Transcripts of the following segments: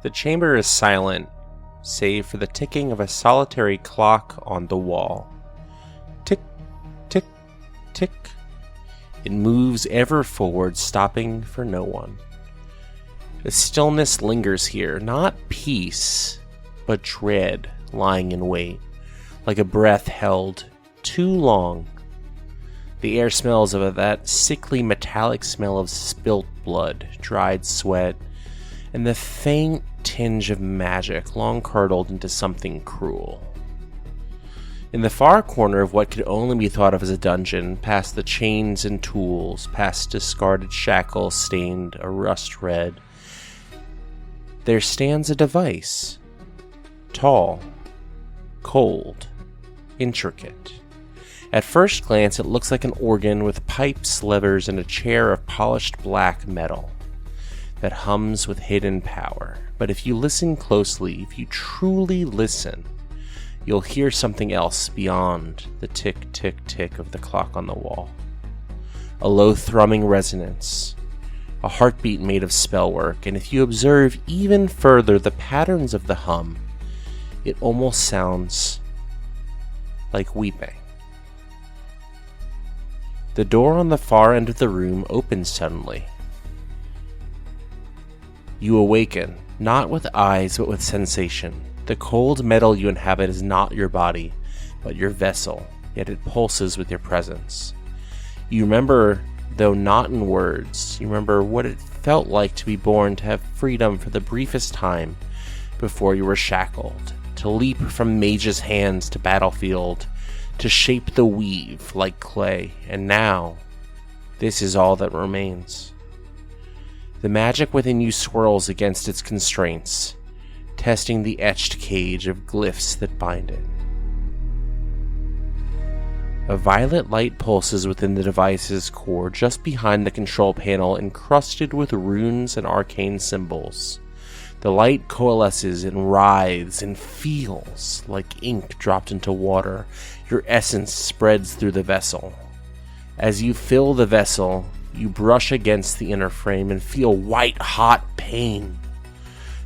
The chamber is silent, save for the ticking of a solitary clock on the wall. Tick, tick, tick. It moves ever forward, stopping for no one. The stillness lingers here, not peace, but dread lying in wait, like a breath held too long. The air smells of that sickly metallic smell of spilt blood, dried sweat, and the faint tinge of magic long curdled into something cruel. In the far corner of what could only be thought of as a dungeon, past the chains and tools, past discarded shackles stained a rust red, there stands a device. Tall, cold, intricate. At first glance, it looks like an organ with pipes, levers, and a chair of polished black metal that hums with hidden power. But if you listen closely, if you truly listen, you'll hear something else beyond the tick, tick, tick of the clock on the wall. A low thrumming resonance, a heartbeat made of spellwork, and if you observe even further the patterns of the hum, it almost sounds like weeping. The door on the far end of the room opens suddenly. You awaken, not with eyes, but with sensation. The cold metal you inhabit is not your body, but your vessel, yet it pulses with your presence. You remember, though not in words, you remember what it felt like to be born, to have freedom for the briefest time before you were shackled, to leap from mage's hands to battlefield, to shape the weave like clay, and now, this is all that remains. The magic within you swirls against its constraints, testing the etched cage of glyphs that bind it. A violet light pulses within the device's core, just behind the control panel, encrusted with runes and arcane symbols. The light coalesces and writhes and feels like ink dropped into water. Your essence spreads through the vessel. As you fill the vessel, you brush against the inner frame and feel white-hot pain.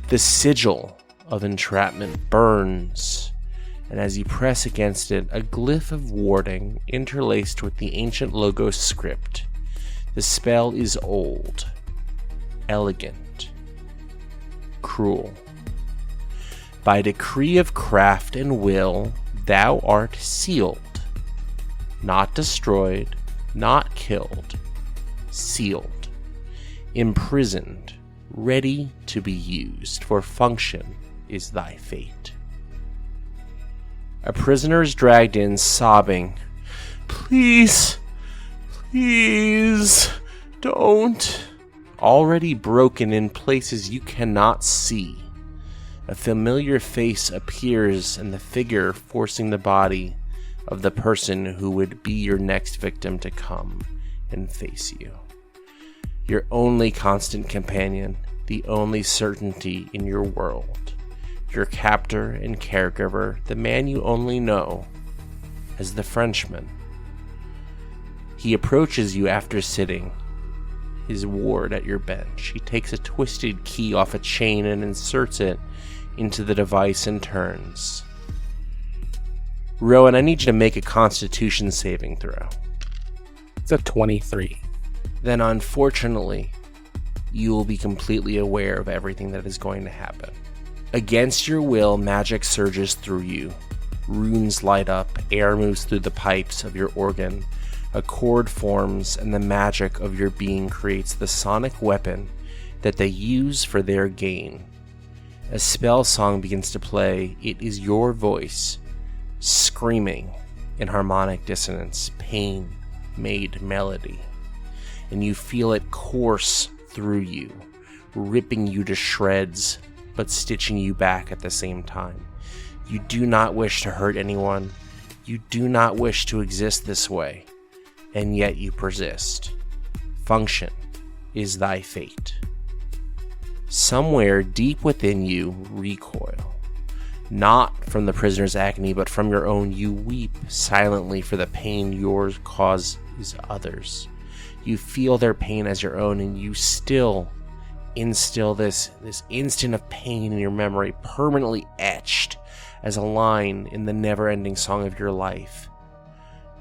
The sigil of entrapment burns, and as you press against it, a glyph of warding interlaced with the ancient Logos script. The spell is old, elegant, cruel. By decree of craft and will, thou art sealed, not destroyed, not killed, sealed, imprisoned, ready to be used, for function is thy fate. A prisoner is dragged in, sobbing, "Please, please, don't." Already broken in places you cannot see. A familiar face appears in the figure forcing the body of the person who would be your next victim to come and face you. Your only constant companion, the only certainty in your world. Your captor and caregiver, the man you only know as the Frenchman. He approaches you after sitting, his ward at your bench. He takes a twisted key off a chain and inserts it into the device and turns. Rowan, I need you to make a Constitution saving throw. It's a 23. Then unfortunately, you will be completely aware of everything that is going to happen. Against your will, magic surges through you. Runes light up, air moves through the pipes of your organ, a chord forms, and the magic of your being creates the sonic weapon that they use for their gain. A spell song begins to play. It is your voice, screaming in harmonic dissonance, pain made melody. And you feel it course through you, ripping you to shreds, but stitching you back at the same time. You do not wish to hurt anyone. You do not wish to exist this way, and yet you persist. Function is thy fate. Somewhere deep within you recoil. Not from the prisoner's agony, but from your own. You weep silently for the pain yours causes others. You feel their pain as your own, and you still instill this instant of pain in your memory, permanently etched as a line in the never-ending song of your life.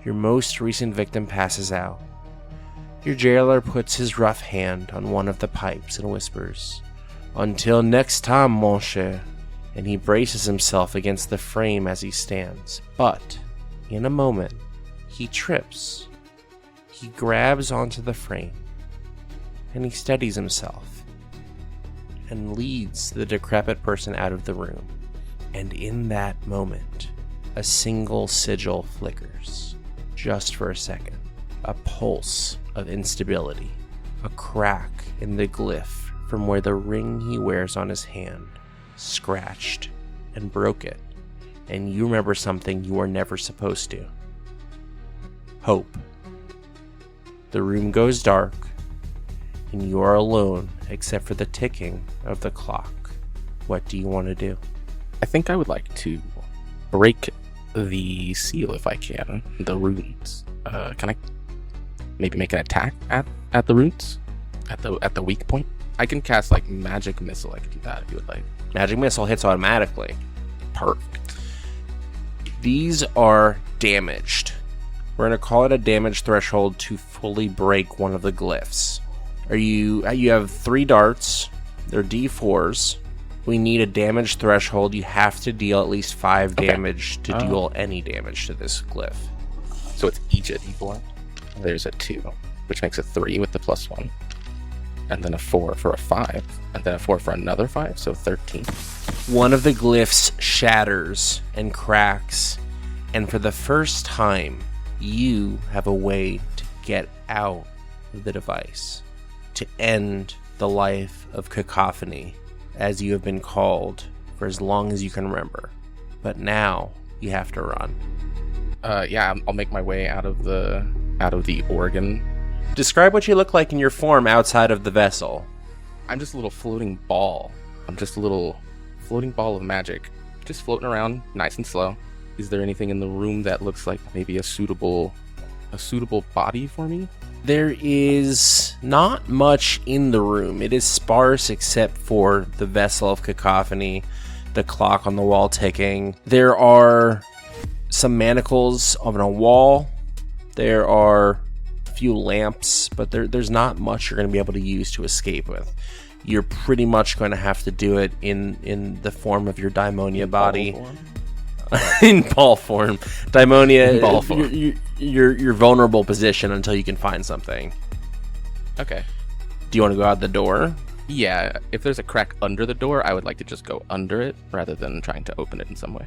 Your most recent victim passes out. Your jailer puts his rough hand on one of the pipes and whispers, "Until next time, mon cher," and he braces himself against the frame as he stands. But, in a moment, he trips. He grabs onto the frame, and he steadies himself, and leads the decrepit person out of the room. And in that moment, a single sigil flickers, just for a second. A pulse of instability, a crack in the glyph from where the ring he wears on his hand scratched and broke it, and you remember something you were never supposed to. Hope. The room goes dark, and you are alone except for the ticking of the clock. What do you want to do? I think I would like to break the seal if I can, the runes. Can I maybe make an attack at the runes? At the weak point? I can cast like magic missile. I could do that if you would like. Magic missile hits automatically. Perfect. These are damaged. We're going to call it a damage threshold to fully break one of the glyphs. You have 3 darts. They're D4s. We need a damage threshold. You have to deal at least 5 damage to deal any damage to this glyph. So it's each a D4. There's a 2, which makes a 3 with the +1. And then a 4 for a 5. And then a 4 for another 5, so 13. One of the glyphs shatters and cracks. And for the first time, you have a way to get out of the device, to end the life of cacophony, as you have been called for as long as you can remember. But now you have to run. I'll make my way out of the organ. Describe what you look like in your form outside of the vessel. I'm just a little floating ball. I'm just a little floating ball of magic, just floating around, nice and slow. Is there anything in the room that looks like maybe a suitable body for me? There is not much in the room. It is sparse except for the vessel of cacophony, the clock on the wall ticking. There are some manacles on a wall. There are a few lamps, but there's not much you're going to be able to use to escape with. You're pretty much going to have to do it in the form of your daimonia body. In ball form. Daimonia, ball form. Your vulnerable position until you can find something. Okay. Do you want to go out the door? Yeah, if there's a crack under the door, I would like to just go under it rather than trying to open it in some way.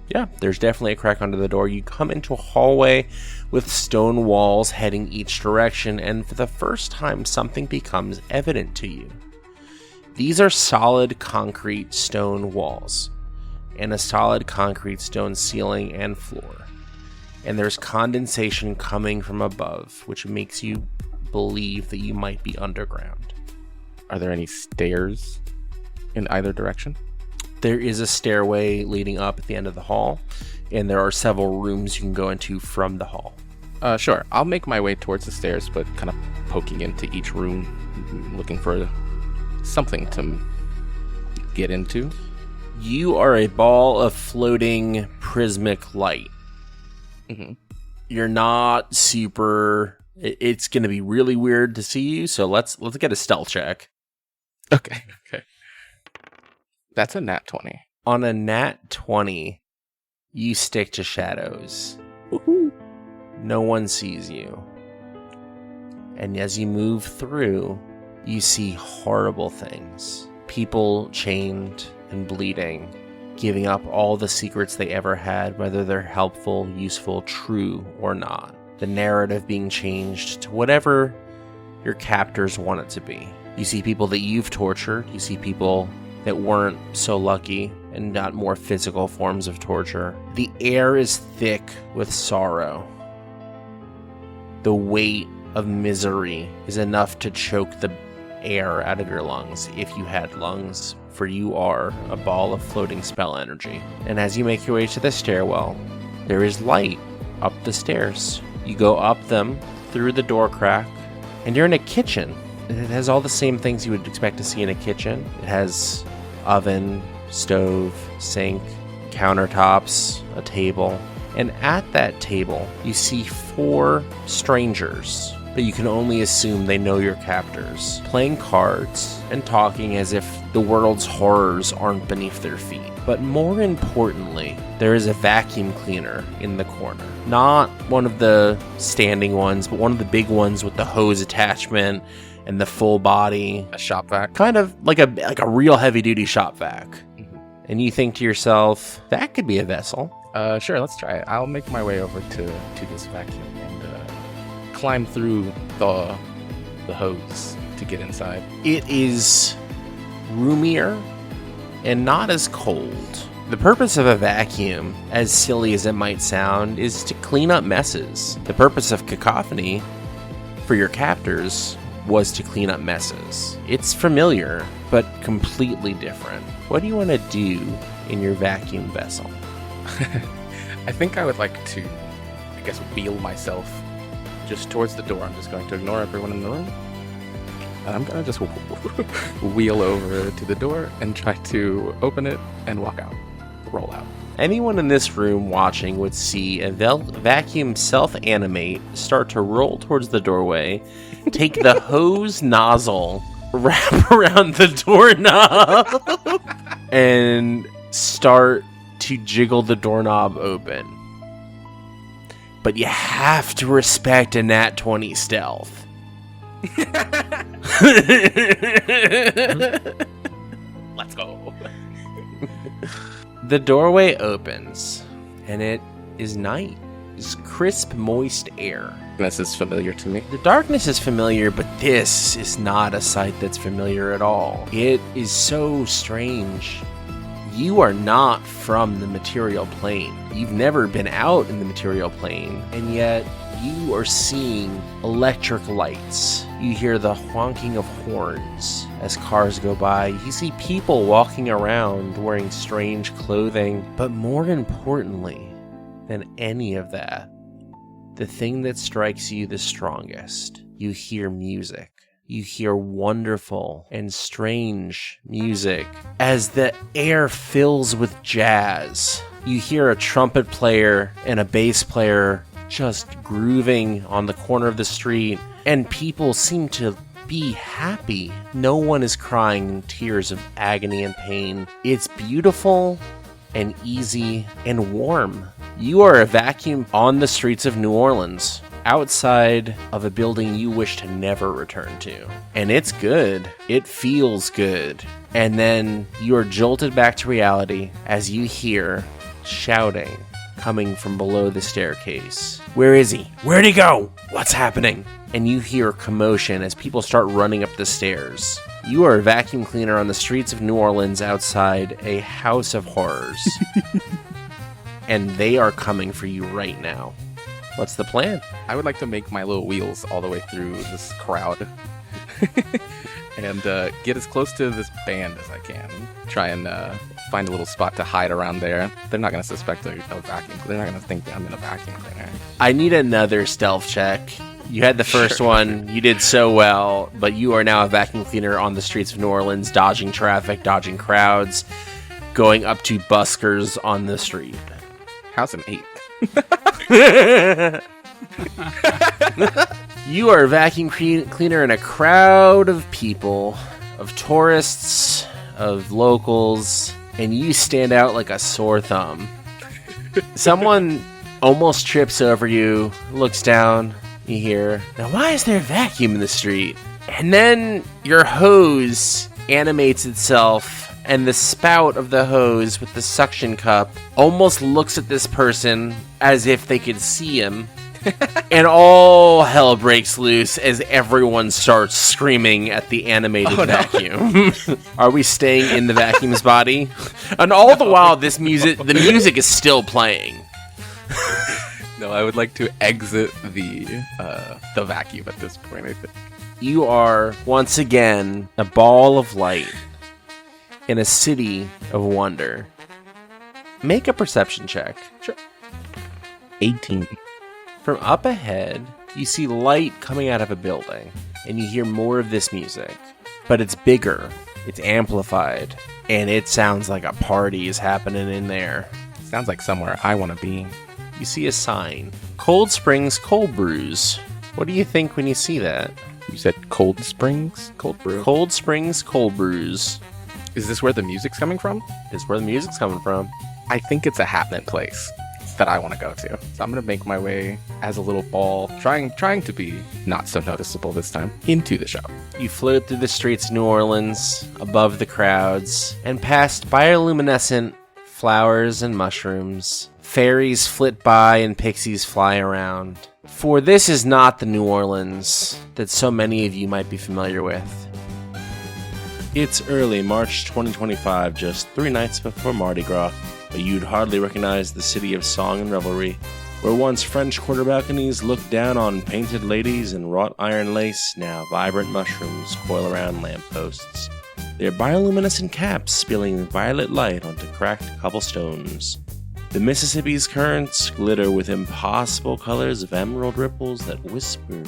Yeah, there's definitely a crack under the door. You come into a hallway with stone walls heading each direction, and for the first time, something becomes evident to you. These are solid concrete stone walls, and a solid concrete stone ceiling and floor. And there's condensation coming from above, which makes you believe that you might be underground. Are there any stairs in either direction? There is a stairway leading up at the end of the hall, and there are several rooms you can go into from the hall. Sure. I'll make my way towards the stairs, but kind of poking into each room, looking for something to get into. You are a ball of floating prismatic light. Mm-hmm. You're not super... It's going to be really weird to see you, so let's get a stealth check. Okay. That's a nat 20. On a nat 20, you stick to shadows. Woohoo. No one sees you. And as you move through, you see horrible things. People chained and bleeding, giving up all the secrets they ever had, whether they're helpful, useful, true, or not. The narrative being changed to whatever your captors want it to be. You see people that you've tortured. You see people that weren't so lucky and got more physical forms of torture. The air is thick with sorrow. The weight of misery is enough to choke the air out of your lungs, if you had lungs, for you are a ball of floating spell energy. And as you make your way to the stairwell, there is light up the stairs. You go up them through the door crack, and you're in a kitchen. It has all the same things you would expect to see in a kitchen. It has oven, stove, sink, countertops, a table. And at that table, you see 4 strangers, but you can only assume they know your captors, playing cards and talking as if the world's horrors aren't beneath their feet. But more importantly, there is a vacuum cleaner in the corner. Not one of the standing ones, but one of the big ones with the hose attachment and the full body. A shop vac. Kind of like a real heavy-duty shop vac. Mm-hmm. And you think to yourself, that could be a vessel. Sure, let's try it. I'll make my way over to this vacuum and climb through the hose to get inside. It is roomier and not as cold. The purpose of a vacuum, as silly as it might sound, is to clean up messes. The purpose of cacophony for your captors was to clean up messes. It's familiar, but completely different. What do you want to do in your vacuum vessel? I think I would like to, wheel myself just towards the door. I'm just going to ignore everyone in the room. And I'm going to just wheel over to the door and try to open it and walk out. Roll out. Anyone in this room watching would see a vacuum self-animate, start to roll towards the doorway, take the hose nozzle, wrap around the doorknob, and start to jiggle the doorknob open. But you have to respect a nat 20 stealth. Let's go. The doorway opens, and it is night. It's crisp, moist air. This is familiar to me. The darkness is familiar, but this is not a sight that's familiar at all. It is so strange. You are not from the material plane. You've never been out in the material plane, and yet you are seeing electric lights. You hear the honking of horns as cars go by. You see people walking around wearing strange clothing. But more importantly than any of that, the thing that strikes you the strongest, you hear music. You hear wonderful and strange music as the air fills with jazz. You hear a trumpet player and a bass player just grooving on the corner of the street, and people seem to be happy. No one is crying tears of agony and pain. It's beautiful and easy and warm. You are a vacuum on the streets of New Orleans, outside of a building you wish to never return to. And it's good. It feels good. And then you are jolted back to reality as you hear shouting coming from below the staircase. Where is he? Where'd he go? What's happening? And you hear commotion as people start running up the stairs. You are a vacuum cleaner on the streets of New Orleans outside a house of horrors. And they are coming for you right now. What's the plan? I would like to make my little wheels all the way through this crowd and get as close to this band as I can. Try and find a little spot to hide around there. They're not going to suspect a vacuum. They're not going to think that I'm in a vacuum cleaner. I need another stealth check. You had the first one. You did so well, but you are now a vacuum cleaner on the streets of New Orleans, dodging traffic, dodging crowds, going up to buskers on the street. How's an 8? You are a vacuum cleaner in a crowd of people, of tourists, of locals, and you stand out like a sore thumb. Someone almost trips over you, looks down, you hear, "Now why is there a vacuum in the street?" And then your hose animates itself, and the spout of the hose with the suction cup almost looks at this person as if they could see him. And all hell breaks loose as everyone starts screaming at the animated vacuum. No. Are we staying in the vacuum's body? And all the while, the music is still playing. No, I would like to exit the vacuum at this point, I think. You are, once again, a ball of light in a city of wonder. Make a perception check. Sure. 18. From up ahead, you see light coming out of a building. and you hear more of this music. But it's bigger, it's amplified, and it sounds like a party is happening in there. Sounds like somewhere I want to be. You see a sign, Cold Springs Cold Brews. What do you think when you see that? You said Cold Springs Cold Brew? Cold Springs Cold Brews. Is this where the music's coming from? Is where the music's coming from. I think it's a happening place that I want to go to. So I'm going to make my way as a little ball, trying to be not so noticeable this time, into the shop. You float through the streets of New Orleans, above the crowds, and past bioluminescent flowers and mushrooms. Fairies flit by and pixies fly around. For this is not the New Orleans that so many of you might be familiar with. It's early March 2025, just 3 nights before Mardi Gras, but you'd hardly recognize the city of song and revelry, where once French quarter balconies looked down on painted ladies and wrought iron lace, now vibrant mushrooms coil around lampposts, their bioluminescent caps spilling violet light onto cracked cobblestones. The Mississippi's currents glitter with impossible colors of emerald ripples that whisper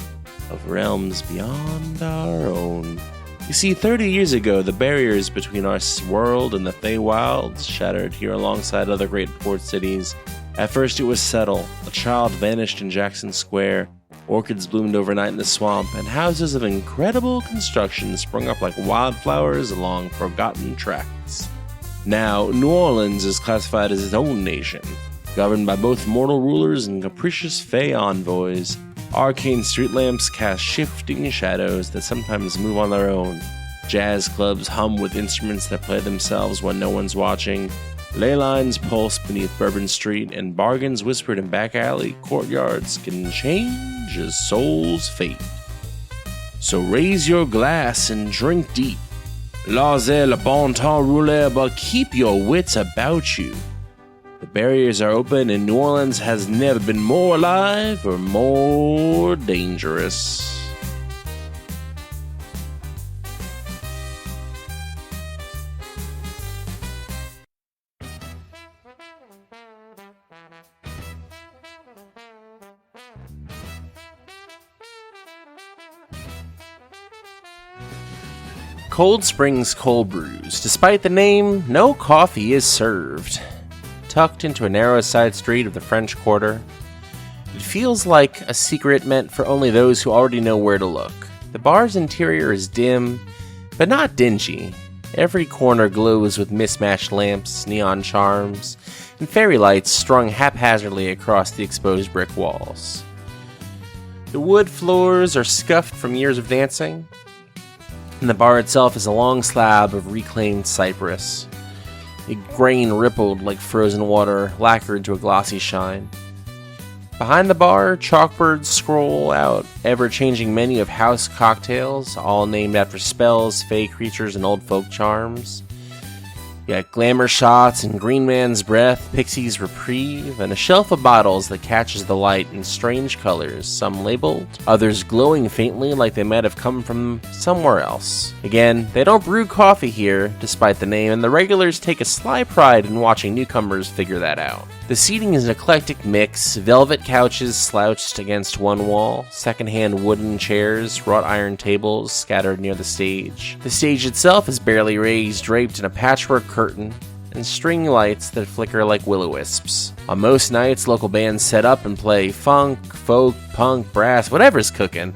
of realms beyond our own. You see, 30 years ago, the barriers between our world and the Feywilds shattered here alongside other great port cities. At first it was settled, a child vanished in Jackson Square, orchids bloomed overnight in the swamp, and houses of incredible construction sprung up like wildflowers along forgotten tracts. Now, New Orleans is classified as its own nation, governed by both mortal rulers and capricious fey envoys. Arcane street lamps cast shifting shadows that sometimes move on their own. Jazz clubs hum with instruments that play themselves when no one's watching. Ley lines pulse beneath Bourbon Street, and bargains whispered in back alley courtyards can change a soul's fate. So raise your glass and drink deep. Laissez le bon temps rouler, but keep your wits about you. The barriers are open, and New Orleans has never been more alive or more dangerous. Cold Springs Cold Brews. Despite the name, no coffee is served. Tucked into a narrow side street of the French Quarter, it feels like a secret meant for only those who already know where to look. The bar's interior is dim, but not dingy. Every corner glows with mismatched lamps, neon charms, and fairy lights strung haphazardly across the exposed brick walls. The wood floors are scuffed from years of dancing, and the bar itself is a long slab of reclaimed cypress. The grain rippled like frozen water, lacquered to a glossy shine. Behind the bar, chalkbirds scroll out ever-changing menu of house cocktails, all named after spells, fey creatures, and old folk charms. You got glamour shots and Green Man's Breath, Pixie's Reprieve, and a shelf of bottles that catches the light in strange colors, some labeled, others glowing faintly like they might have come from somewhere else. Again, they don't brew coffee here, despite the name, and the regulars take a sly pride in watching newcomers figure that out. The seating is an eclectic mix, velvet couches slouched against one wall, secondhand wooden chairs, wrought iron tables scattered near the stage. The stage itself is barely raised, draped in a patchwork curtain, and string lights that flicker like will-o-wisps. On most nights, local bands set up and play funk, folk, punk, brass, whatever's cooking,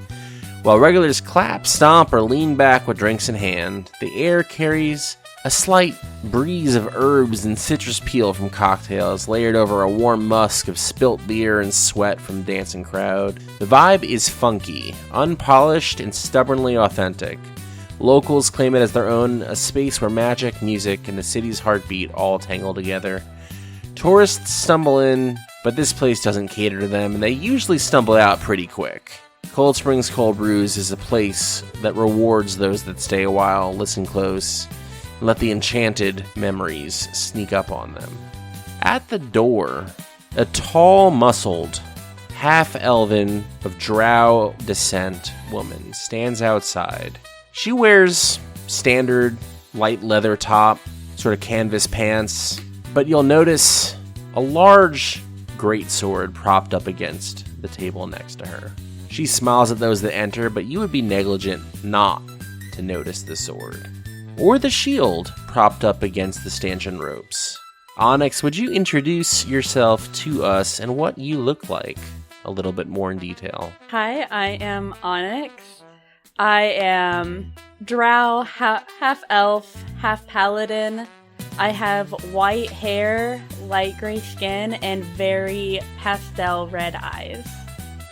while regulars clap, stomp, or lean back with drinks in hand. The air carries a slight breeze of herbs and citrus peel from cocktails, layered over a warm musk of spilt beer and sweat from dancing crowd. The vibe is funky, unpolished, and stubbornly authentic. Locals claim it as their own, a space where magic, music, and the city's heartbeat all tangle together. Tourists stumble in, but this place doesn't cater to them, and they usually stumble out pretty quick. Cold Springs Cold Brews is a place that rewards those that stay a while, listen close, and let the enchanted memories sneak up on them. At the door, a tall, muscled, half-elven, of drow descent woman stands outside. She wears standard light leather top, sort of canvas pants, but you'll notice a large greatsword propped up against the table next to her. She smiles at those that enter, but you would be negligent not to notice the sword. Or the shield propped up against the stanchion ropes. Onyx, would you introduce yourself to us and what you look like a little bit more in detail? Hi, I am Onyx. I am drow, half elf, half paladin. I have white hair, light gray skin, and very pastel red eyes.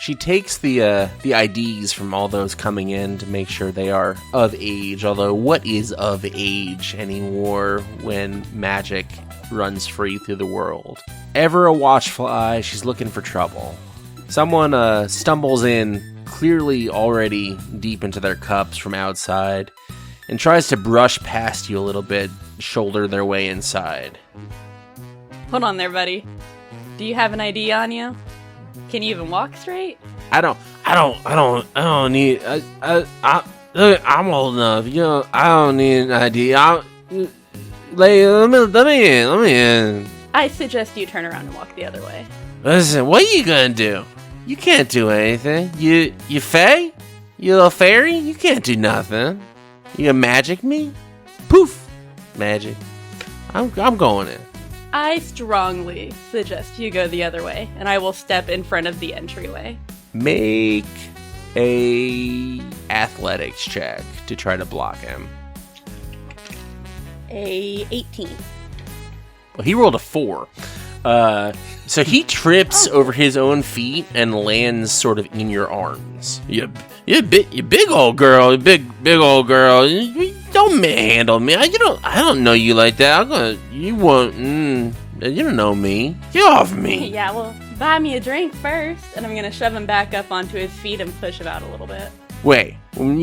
She takes the IDs from all those coming in to make sure they are of age, although what is of age anymore when magic runs free through the world? Ever a watchful eye, she's looking for trouble. Someone stumbles in, clearly already deep into their cups from outside, and tries to brush past you a little bit, shoulder their way inside. Hold on there, buddy. Do you have an ID on you? Can you even walk straight? I don't need. I'm old enough. You know, I don't need an ID. Let me in. I suggest you turn around and walk the other way. Listen, what are you gonna do? You can't do anything. You fae? You little fairy? You can't do nothing. You gonna magic me? Poof! Magic. I'm going in. I strongly suggest you go the other way, and I will step in front of the entryway. Make a athletics check to try to block him. A 18. Well, he rolled a 4. So he trips over his own feet and lands sort of in your arms. You big old girl. You big old girl. You don't manhandle me. I don't know you like that. You don't know me. Get off me. Yeah, well, buy me a drink first, and I'm gonna shove him back up onto his feet and push him out a little bit. Wait, and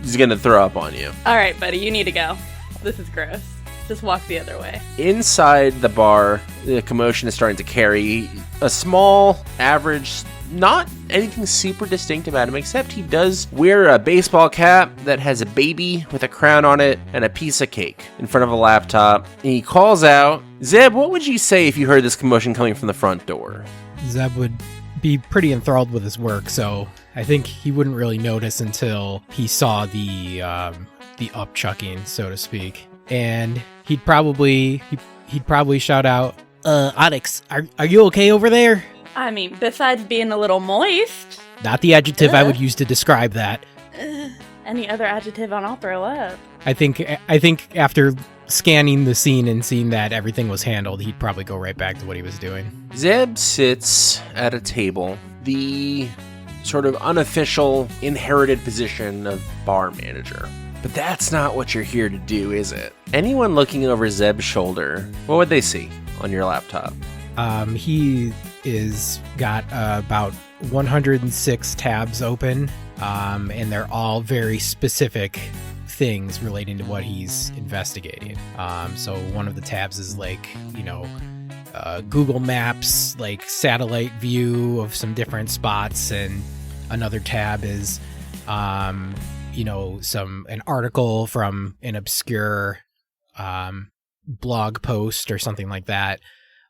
he's gonna throw up on you. All right, buddy, you need to go. This is gross. Just walk the other way. Inside the bar, the commotion is starting to carry a small, average, not anything super distinct about him, except he does wear a baseball cap that has a baby with a crown on it and a piece of cake in front of a laptop. And he calls out, Zeb, what would you say if you heard this commotion coming from the front door? Zeb would be pretty enthralled with his work, so I think he wouldn't really notice until he saw the upchucking, so to speak. And he'd probably shout out, Onyx, are you okay over there? I mean, besides being a little moist. Not the adjective I would use to describe that. Any other adjective and I'll throw up. I think after scanning the scene and seeing that everything was handled, he'd probably go right back to what he was doing. Zeb sits at a table, the sort of unofficial, inherited position of bar manager. But that's not what you're here to do, is it? Anyone looking over Zeb's shoulder, what would they see on your laptop? He is got about 106 tabs open, and they're all very specific things relating to what he's investigating. So one of the tabs is like, Google Maps, like satellite view of some different spots, and another tab is, an article from an obscure blog post or something like that,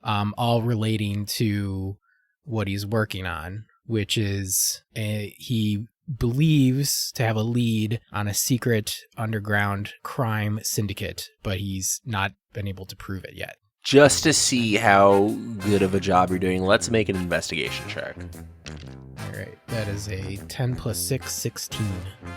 all relating to what he's working on, which is he believes to have a lead on a secret underground crime syndicate, but he's not been able to prove it yet. Just to see how good of a job you're doing, let's make an investigation check. All right, that is a 10 plus 6, 16.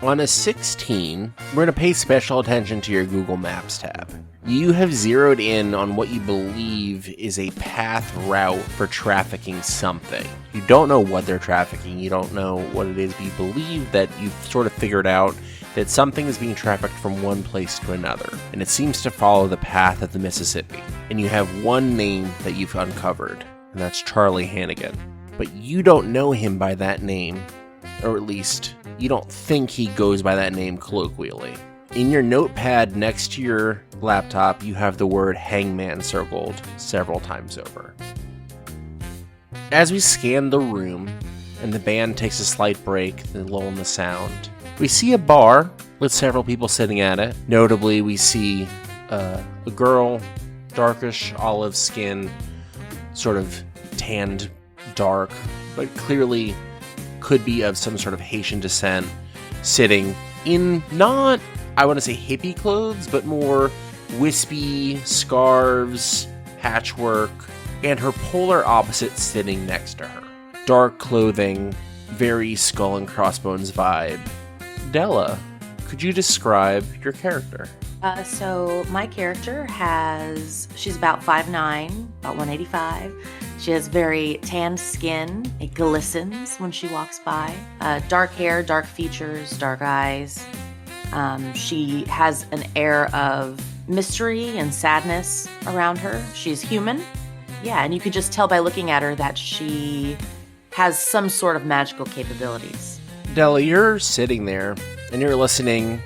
On a 16, we're going to pay special attention to your Google Maps tab. You have zeroed in on what you believe is a path route for trafficking something. You don't know what they're trafficking, you don't know what it is, but you believe that you've sort of figured out that something is being trafficked from one place to another, and it seems to follow the path of the Mississippi. And you have one name that you've uncovered, and that's Charlie Hannigan. But you don't know him by that name, or at least you don't think he goes by that name colloquially. In your notepad next to your laptop, you have the word hangman circled several times over. As we scan the room, and the band takes a slight break, the lull in the sound, we see a bar with several people sitting at it. Notably, we see a girl darkish olive skin, sort of tanned dark, but clearly could be of some sort of Haitian descent, sitting in not, I want to say hippie clothes, but more wispy scarves, patchwork, and her polar opposite sitting next to her. Dark clothing, very skull and crossbones vibe. Della, could you describe your character? So my character she's about 5'9", about 185. She has very tanned skin. It glistens when she walks by. Dark hair, dark features, dark eyes. She has an air of mystery and sadness around her. She's human. Yeah, and you could just tell by looking at her that she has some sort of magical capabilities. Della, you're sitting there and you're listening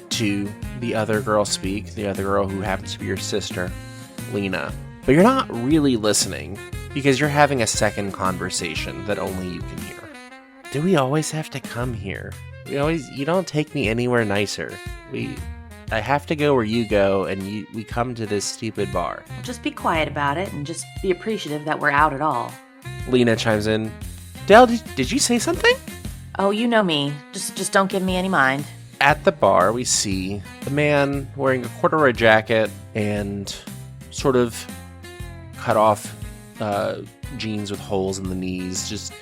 to the other girl speak, the other girl who happens to be your sister, Lena. But you're not really listening because you're having a second conversation that only you can hear. Do we always have to come here? You don't take me anywhere nicer. I have to go where you go, and we come to this stupid bar. Just be quiet about it and just be appreciative that we're out at all. Lena chimes in. Del, did you say something? Oh, you know me. Just don't give me any mind. At the bar, we see the man wearing a corduroy jacket and sort of cut off jeans with holes in the knees. Just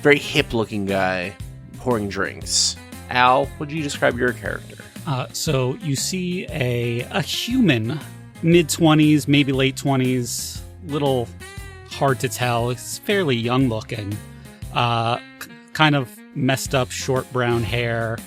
very hip-looking guy pouring drinks. Al, would you describe your character? So you see a human, mid-20s, maybe late 20s, little hard to tell. He's fairly young looking. Kind of messed up short brown hair.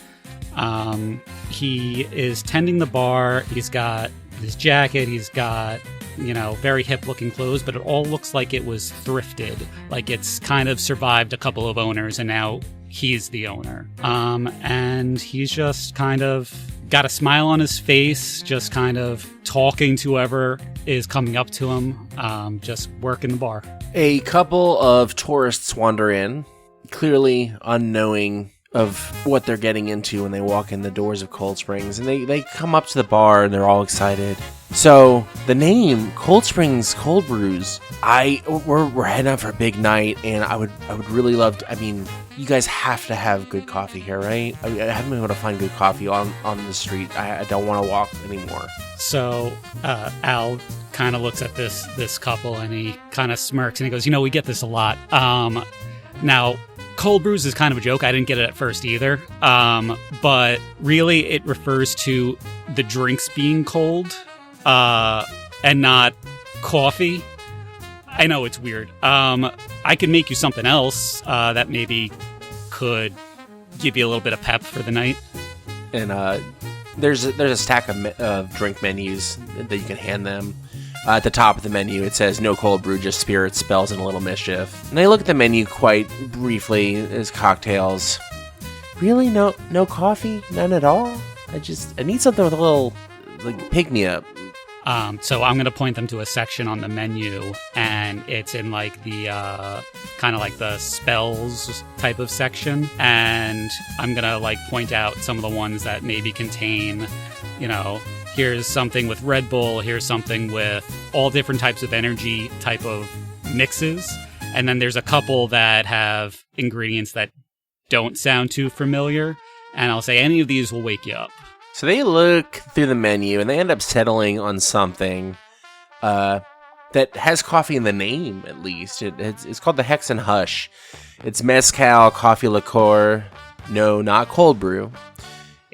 He is tending the bar. He's got his jacket. He's got, very hip looking clothes, but it all looks like it was thrifted. Like it's kind of survived a couple of owners and now he's the owner. And he's just kind of got a smile on his face, just kind of talking to whoever is coming up to him, just working the bar. A couple of tourists wander in, clearly unknowing of what they're getting into when they walk in the doors of Cold Springs, and they come up to the bar and they're all excited. So the name Cold Springs Cold Brews, we're heading out for a big night, and I would really love to. I mean, you guys have to have good coffee here, right? I haven't been able to find good coffee on the street. I don't want to walk anymore. So Al kind of looks at this couple and he kind of smirks and he goes, we get this a lot. Now, Cold Brews is kind of a joke. I didn't get it at first either. But really it refers to the drinks being cold and not coffee. I know it's weird. I could make you something else that maybe could give you a little bit of pep for the night. And there's a stack of drink menus that you can hand them. At the top of the menu, it says no cold brew, just spirits, spells, and a little mischief. And I look at the menu quite briefly as cocktails. Really? No coffee? None at all? I need something with a little, pick me up. So I'm going to point them to a section on the menu, and it's in the kind of like the spells type of section. And I'm going to point out some of the ones that maybe contain, here's something with Red Bull, here's something with all different types of energy type of mixes. And then there's a couple that have ingredients that don't sound too familiar. And I'll say any of these will wake you up. So they look through the menu and they end up settling on something that has coffee in the name, at least. It's called the Hex and Hush. It's mezcal, coffee liqueur, no, not cold brew.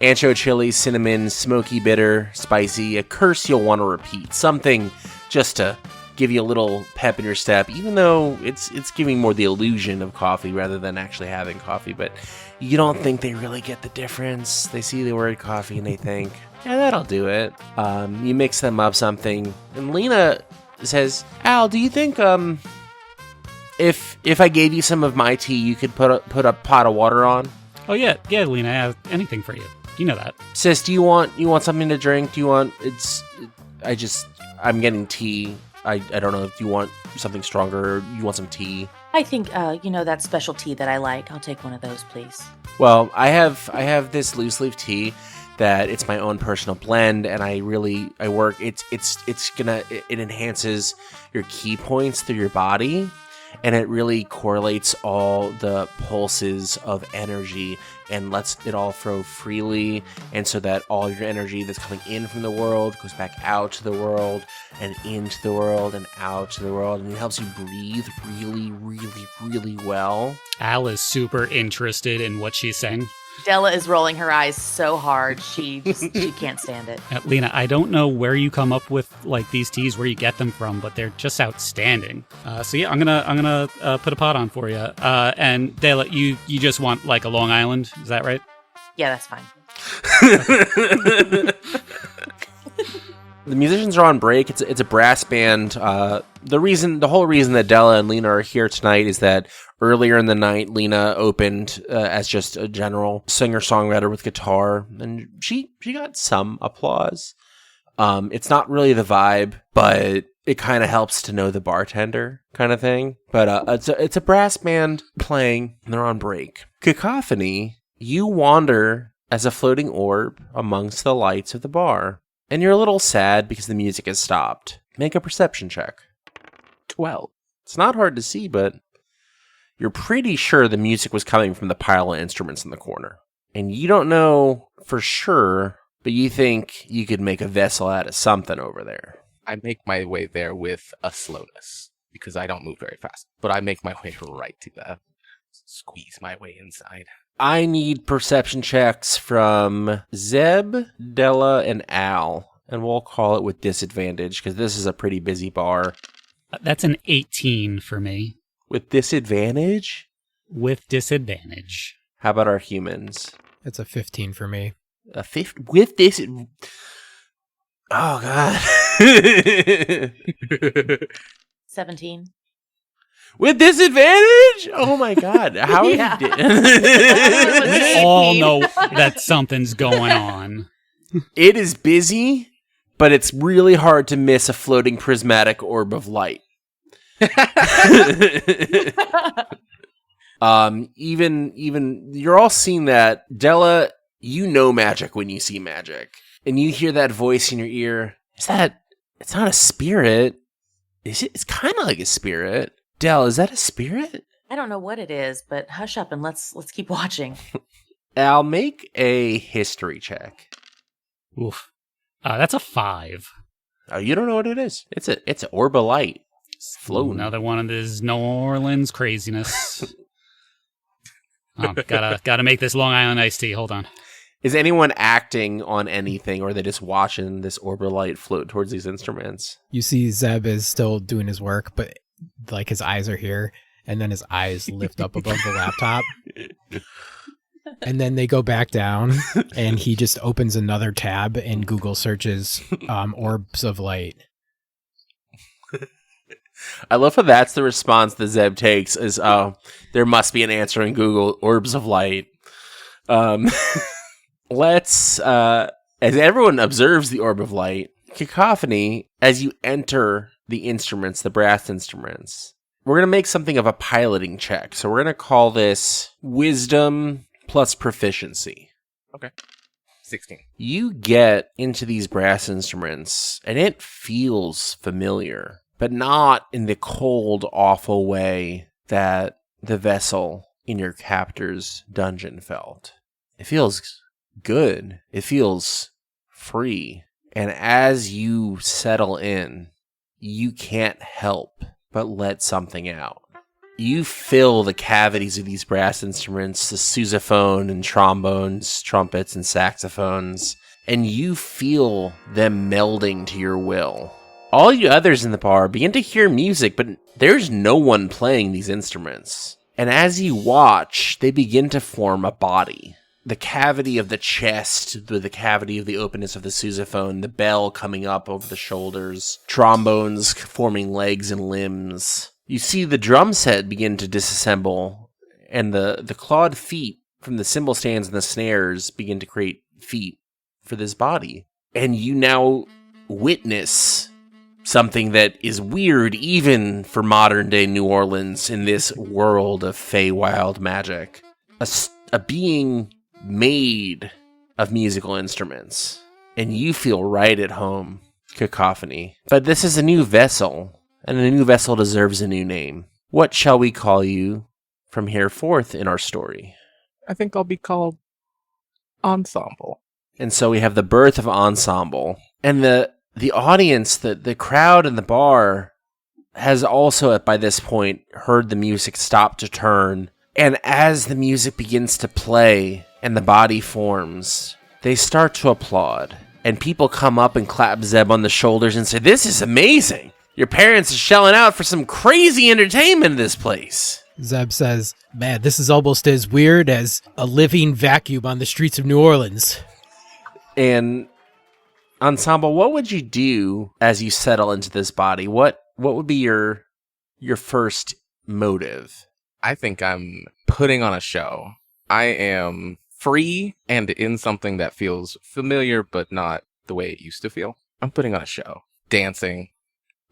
Ancho chili, cinnamon, smoky, bitter, spicy, a curse you'll want to repeat. Something just to give you a little pep in your step, even though it's giving more the illusion of coffee rather than actually having coffee. But you don't think they really get the difference. They see the word coffee and they think, yeah, that'll do it. You mix them up something. And Lena says, Al, do you think if I gave you some of my tea, you could put a pot of water on? Oh, yeah, Lena, I have anything for you. You know that. Sis, do you want something to drink? Do you want, I'm getting tea. I don't know if you want something stronger or you want some tea. I think, that special tea that I like. I'll take one of those, please. Well, I have this loose leaf tea that it's my own personal blend, and it enhances your key points through your body, and it really correlates all the pulses of energy and lets it all flow freely, and so that all your energy that's coming in from the world goes back out to the world and into the world and out to the world, and it helps you breathe really, really, really well. Al is super interested in what she's saying. Della is rolling her eyes so hard she can't stand it. Lena, I don't know where you come up with like these teas, where you get them from, but they're just outstanding. So yeah, I'm gonna put a pot on for you. And Della, you just want like a Long Island, is that right? Yeah, that's fine. The musicians are on break. It's a brass band. The whole reason that Della and Lena are here tonight is that earlier in the night, Lena opened as just a general singer-songwriter with guitar, and she got some applause. It's not really the vibe, but it kind of helps to know the bartender kind of thing. But it's a brass band playing, and they're on break. Cacophony, you wander as a floating orb amongst the lights of the bar, and you're a little sad because the music has stopped. Make a perception check. 12. It's not hard to see, but you're pretty sure the music was coming from the pile of instruments in the corner. And you don't know for sure, but you think you could make a vessel out of something over there. I make my way there with a slowness, because I don't move very fast. But I make my way right to that. Squeeze my way inside. I need perception checks from Zeb, Della, and Al. And we'll call it with disadvantage, because this is a pretty busy bar. That's an 18 for me. With disadvantage? With disadvantage. How about our humans? It's a 15 for me. A 50 with this? Oh, God. 17. With disadvantage? Oh, my God. How Yeah. did We all know that something's going on. It is busy, but it's really hard to miss a floating prismatic orb of light. Even you're all seeing that. Della, you know magic when you see magic, and you hear that voice in your ear. It's not a spirit, is it? It's kind of like a spirit. Della, is that a spirit? I don't know what it is, but hush up and let's keep watching. Al, make a history check. Oof. That's a 5. Oh, you don't know what it is. It's an orb of light. Floating. Another one of this New Orleans craziness. Gotta make this Long Island iced tea. Hold on. Is anyone acting on anything, or are they just watching this orb of light float towards these instruments? You see Zeb is still doing his work, but like his eyes are here, and then his eyes lift up above the laptop. And then they go back down, and he just opens another tab and Google searches orbs of light. I love how that's the response that Zeb takes is, there must be an answer in Google, orbs of light. Let's, as everyone observes the orb of light, Cacophony, as you enter the instruments, the brass instruments, we're going to make something of a piloting check. So we're going to call this wisdom plus proficiency. Okay. 16. You get into these brass instruments, and it feels familiar, but not in the cold, awful way that the vessel in your captor's dungeon felt. It feels good. It feels free. And as you settle in, you can't help but let something out. You fill the cavities of these brass instruments, the sousaphone and trombones, trumpets and saxophones, and you feel them melding to your will. All you others in the bar begin to hear music, but there's no one playing these instruments. And as you watch, they begin to form a body. The cavity of the chest, the cavity of the openness of the sousaphone, the bell coming up over the shoulders, trombones forming legs and limbs. You see the drum set begin to disassemble, and the clawed feet from the cymbal stands and the snares begin to create feet for this body. And you now witness something that is weird even for modern-day New Orleans in this world of Feywild magic. A being made of musical instruments, and you feel right at home. Cacophony. But this is a new vessel, and a new vessel deserves a new name. What shall we call you from here forth in our story? I think I'll be called Ensemble. And so we have the birth of Ensemble. And the audience, the crowd in the bar has also, by this point, heard the music stop to turn. And as the music begins to play and the body forms, they start to applaud. And people come up and clap Zeb on the shoulders and say, "This is amazing! Your parents are shelling out for some crazy entertainment in this place." Zeb says, "Man, this is almost as weird as a living vacuum on the streets of New Orleans." And Ensemble, what would you do as you settle into this body? What would be your first motive? I think I'm putting on a show. I am free and in something that feels familiar, but not the way it used to feel. I'm putting on a show, dancing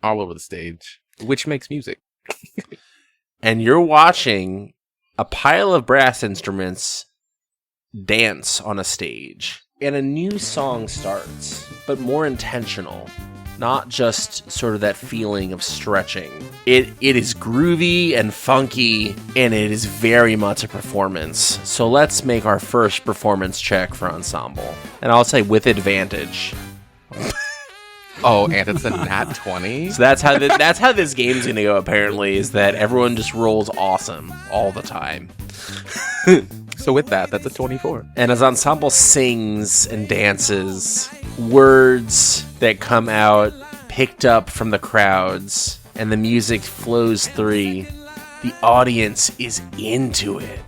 all over the stage, which makes music. And you're watching a pile of brass instruments dance on a stage. And a new song starts, but more intentional. Not just sort of that feeling of stretching. It is groovy and funky, and it is very much a performance. So let's make our first performance check for Ensemble. And I'll say with advantage. Oh, and it's a nat 20? So that's how this game's gonna go, apparently, is that everyone just rolls awesome all the time. So with that, that's a 24. And as Ensemble sings and dances, words that come out picked up from the crowds, and the music flows through, the audience is into it.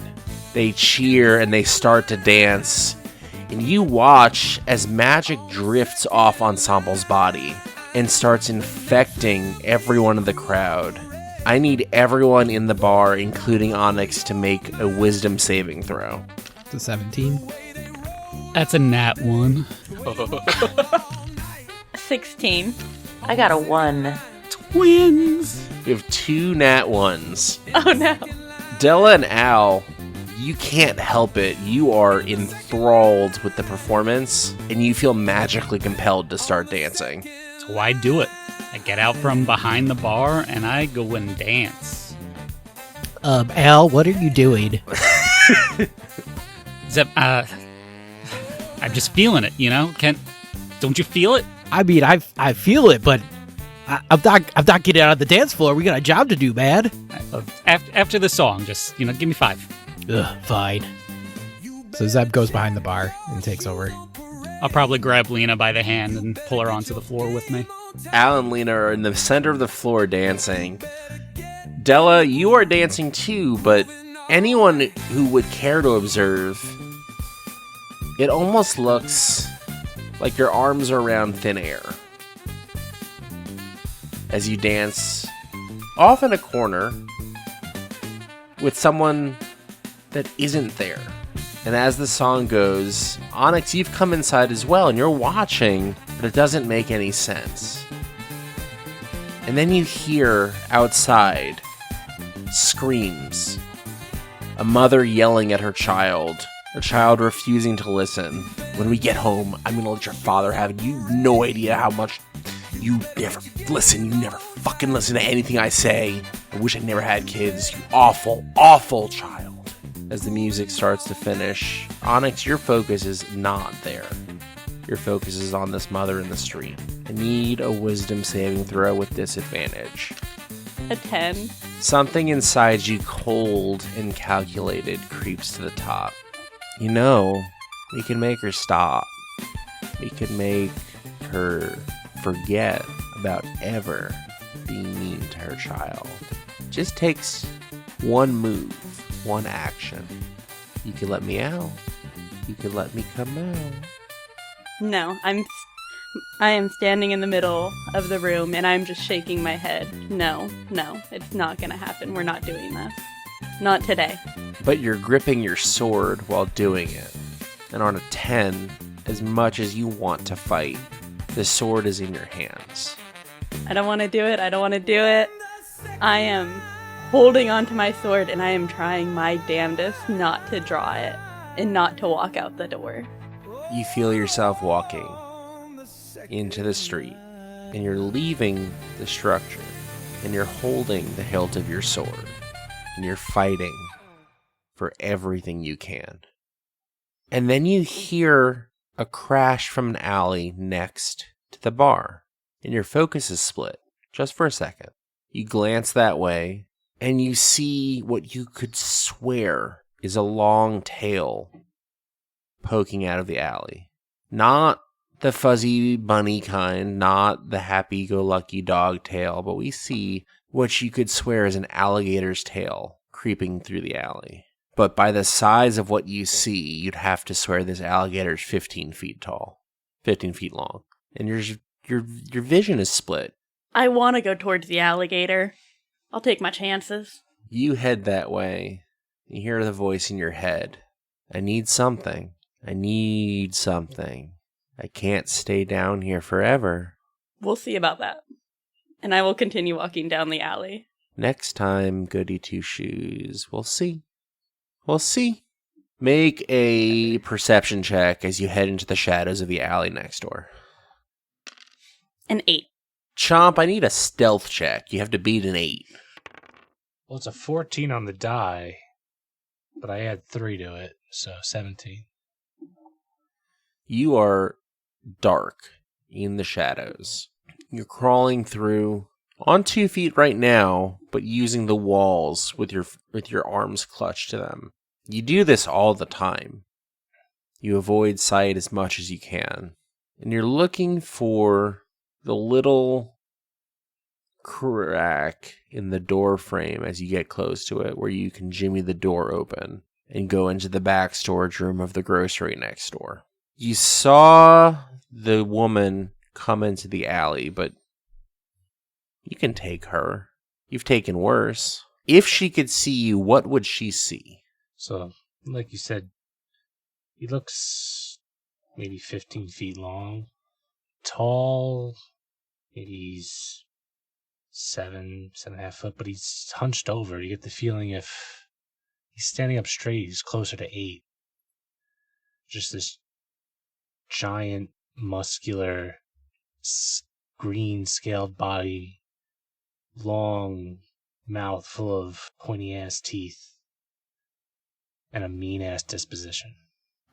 They cheer and they start to dance, and you watch as magic drifts off Ensemble's body and starts infecting everyone in the crowd. I need everyone in the bar, including Onyx, to make a wisdom saving throw. It's a 17. That's a nat 1. 16. I got a 1. Twins! We have 2 nat 1s. Oh no. Della and Al, you can't help it. You are enthralled with the performance, and you feel magically compelled to start dancing. So I do it. I get out from behind the bar and I go and dance. Al, what are you doing? Zeb, I'm just feeling it, you know? Don't you feel it? I mean, I feel it, but I'm not getting out of the dance floor. We got a job to do, man. After the song, just, give me 5. Ugh, fine. So Zeb goes behind the bar and takes over. I'll probably grab Lena by the hand and pull her onto the floor with me. Al and Lena are in the center of the floor dancing. Della, you are dancing too, but anyone who would care to observe, it almost looks like your arms are around thin air as you dance off in a corner with someone that isn't there. And as the song goes, Onyx, you've come inside as well, and you're watching, but it doesn't make any sense. And then you hear outside screams. A mother yelling at her child. A child refusing to listen. "When we get home, I'm gonna let your father have it. You have no idea how much you never listen. You never fucking listen to anything I say. I wish I never had kids. You awful, awful child." As the music starts to finish, Onyx, your focus is not there. Your focus is on this mother in the street. I need a wisdom saving throw with disadvantage. A 10. Something inside you, cold and calculated, creeps to the top. We can make her stop. We can make her forget about ever being mean to her child. Just takes one move, one action. You can let me out. You can let me come out. No, I am standing in the middle of the room and I'm just shaking my head. No, it's not gonna happen. We're not doing this. Not today. But you're gripping your sword while doing it. And on a 10, as much as you want to fight, the sword is in your hands. I don't want to do it. I am holding onto my sword and I am trying my damnedest not to draw it and not to walk out the door. You feel yourself walking into the street, and you're leaving the structure, and you're holding the hilt of your sword, and you're fighting for everything you can. And then you hear a crash from an alley next to the bar, and your focus is split just for a second. You glance that way, and you see what you could swear is a long tail poking out of the alley. Not the fuzzy bunny kind, not the happy-go-lucky dog tail, but we see what you could swear is an alligator's tail creeping through the alley. But by the size of what you see, you'd have to swear this alligator's 15 feet tall, 15 feet long. And your vision is split. I want to go towards the alligator. I'll take my chances. You head that way. You hear the voice in your head. I need something. I need something. I can't stay down here forever. We'll see about that. And I will continue walking down the alley. Next time, Goody Two Shoes. We'll see. We'll see. Make a perception check as you head into the shadows of the alley next door. An 8. Chomp, I need a stealth check. You have to beat an 8. Well, it's a 14 on the die, but I add 3 to it, so 17. You are dark in the shadows. You're crawling through on 2 feet right now, but using the walls with your arms clutched to them. You do this all the time. You avoid sight as much as you can. And you're looking for the little crack in the door frame as you get close to it, where you can jimmy the door open and go into the back storage room of the grocery next door. You saw the woman come into the alley, but you can take her. You've taken worse. If she could see you, what would she see? So, like you said, he looks maybe 15 feet long, tall, maybe he's 7.5 foot, but he's hunched over. You get the feeling if he's standing up straight, he's closer to 8. Just this giant, muscular, green scaled body, long mouth full of pointy ass teeth, and a mean ass disposition.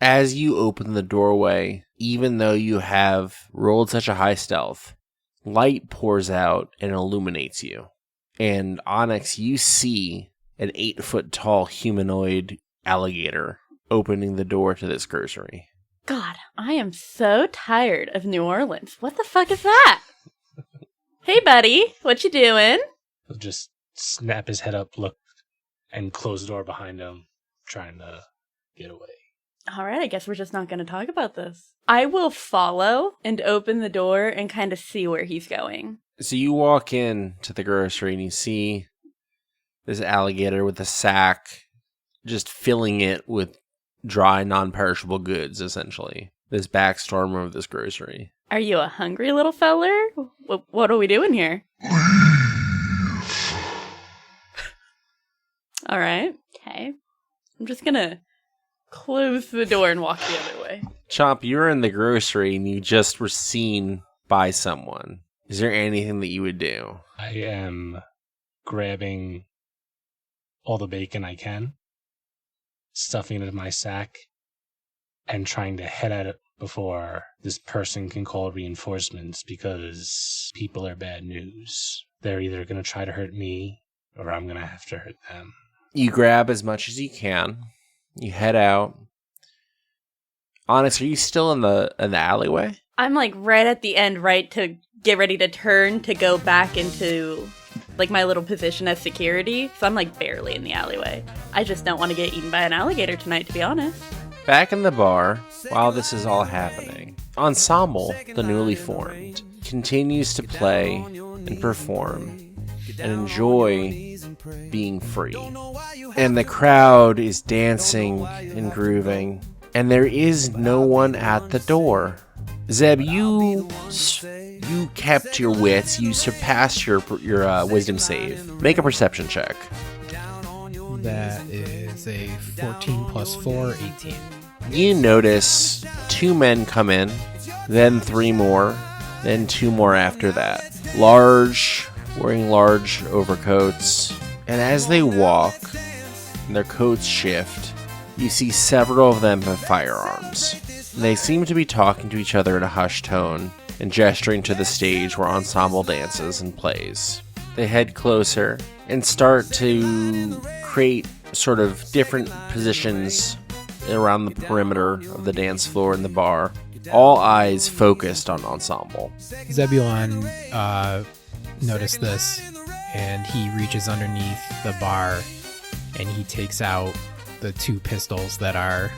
As you open the doorway, even though you have rolled such a high stealth, light pours out and illuminates you. And Onyx, you see an 8-foot tall humanoid alligator opening the door to this grocery. God, I am so tired of New Orleans. What the fuck is that? Hey, buddy, what you doing? He'll just snap his head up, look, and close the door behind him, trying to get away. All right, I guess we're just not going to talk about this. I will follow and open the door and kind of see where he's going. So you walk in to the grocery and you see this alligator with a sack, just filling it with dry, non-perishable goods, essentially. This back storeroom of this grocery. Are you a hungry little feller? What are we doing here? All right. Okay. I'm just going to close the door and walk the other way. Chomp, you're in the grocery and you just were seen by someone. Is there anything that you would do? I am grabbing all the bacon I can, stuffing it in my sack, and trying to head at it before this person can call reinforcements, because people are bad news. They're either going to try to hurt me or I'm going to have to hurt them. You grab as much as you can. You head out. Onyx, are you still in the alleyway? I'm like right at the end, right to get ready to turn to go back into like my little position as security. So I'm like barely in the alleyway. I just don't want to get eaten by an alligator tonight, to be honest. Back in the bar, while this is all happening, Ensemble, the newly formed, continues to play and perform and enjoy being free. And the crowd is dancing and grooving, and there is no one at the door. Zeb, you kept your wits. You surpassed your wisdom save. Make a perception check. That is a 14 plus 4, 18. You notice 2 men come in, then 3 more, then 2 more after that. Large, wearing large overcoats. And as they walk, and their coats shift, you see several of them have firearms. They seem to be talking to each other in a hushed tone and gesturing to the stage where ensemble dances and plays. They head closer and start to create sort of different positions around the perimeter of the dance floor and the bar. All eyes focused on ensemble. Zebulon noticed this, and he reaches underneath the bar, and he takes out the 2 pistols that are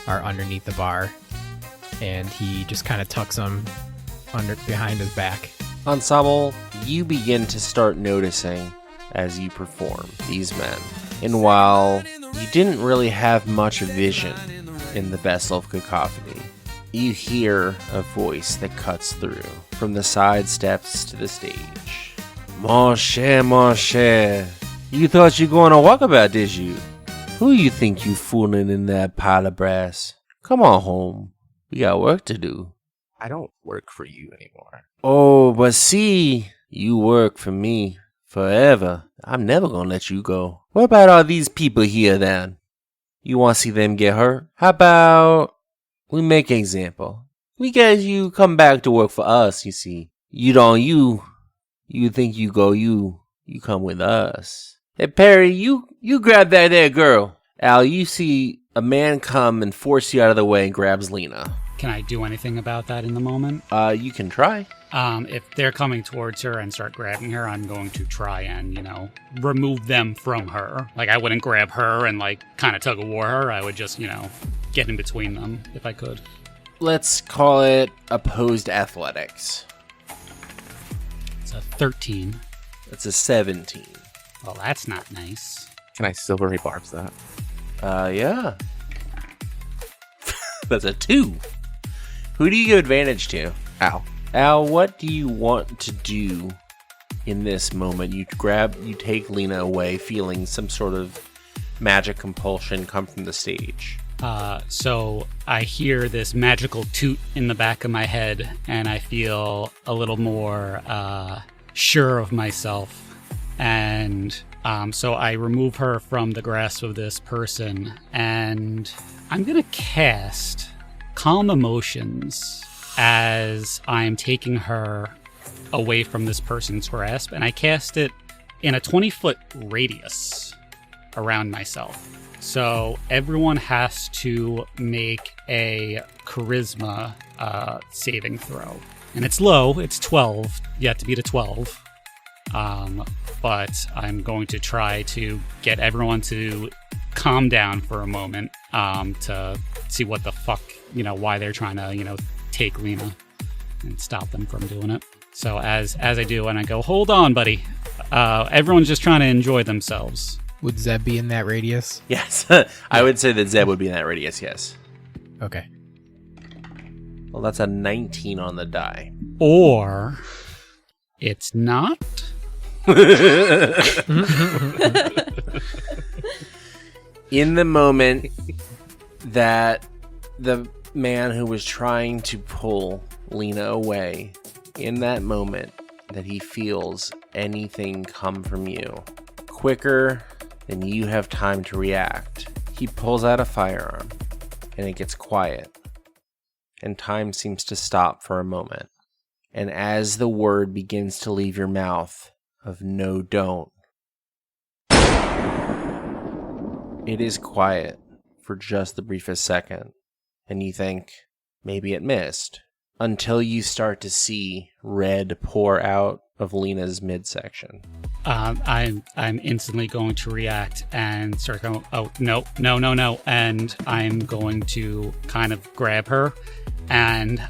underneath the bar, and he just kind of tucks them behind his back. Ensemble, you begin to start noticing as you perform these men. And while you didn't really have much vision in the vessel of cacophony, you hear a voice that cuts through from the side steps to the stage. Mon cher, you thought you going to walk about, did you? Who you think you fooling in that pile of brass? Come on home. We got work to do. I don't work for you anymore. Oh, but see, you work for me forever. I'm never gonna let you go. What about all these people here then? You want to see them get hurt? How about we make an example? We get you come back to work for us, you see. You think you go, you come with us. Hey, Perry, you grab that there girl. Al, you see a man come and force you out of the way and grabs Lena. Can I do anything about that in the moment? You can try. If they're coming towards her and start grabbing her, I'm going to try and, remove them from her. Like, I wouldn't grab her and, kind of tug of war her. I would just, get in between them if I could. Let's call it opposed athletics. It's a 13. It's a 17. Well, that's not nice. Can I silvery barbs that? Yeah. That's a 2. Who do you give advantage to? Ow. Al, what do you want to do in this moment? You take Lena away, feeling some sort of magic compulsion come from the stage. So I hear this magical toot in the back of my head, and I feel a little more sure of myself. And so I remove her from the grasp of this person, and I'm going to cast Calm Emotions as I'm taking her away from this person's grasp, and I cast it in a 20-foot radius around myself. So everyone has to make a charisma saving throw. And it's low, it's 12. You have to beat a 12. But I'm going to try to get everyone to calm down for a moment to see what the fuck, why they're trying to, take Lena and stop them from doing it. So as I do, and I go, hold on, buddy. Everyone's just trying to enjoy themselves. Would Zeb be in that radius? Yes. I would say that Zeb would be in that radius, yes. Okay. Well, that's a 19 on the die. Or it's not. In the moment that the man who was trying to pull Lena away, in that moment that he feels anything come from you, quicker than you have time to react, he pulls out a firearm, and it gets quiet, and time seems to stop for a moment. And as the word begins to leave your mouth of no, don't, it is quiet for just the briefest second, and you think, maybe it missed, until you start to see red pour out of Lena's midsection. I'm instantly going to react and start going, oh, no, and I'm going to kind of grab her, and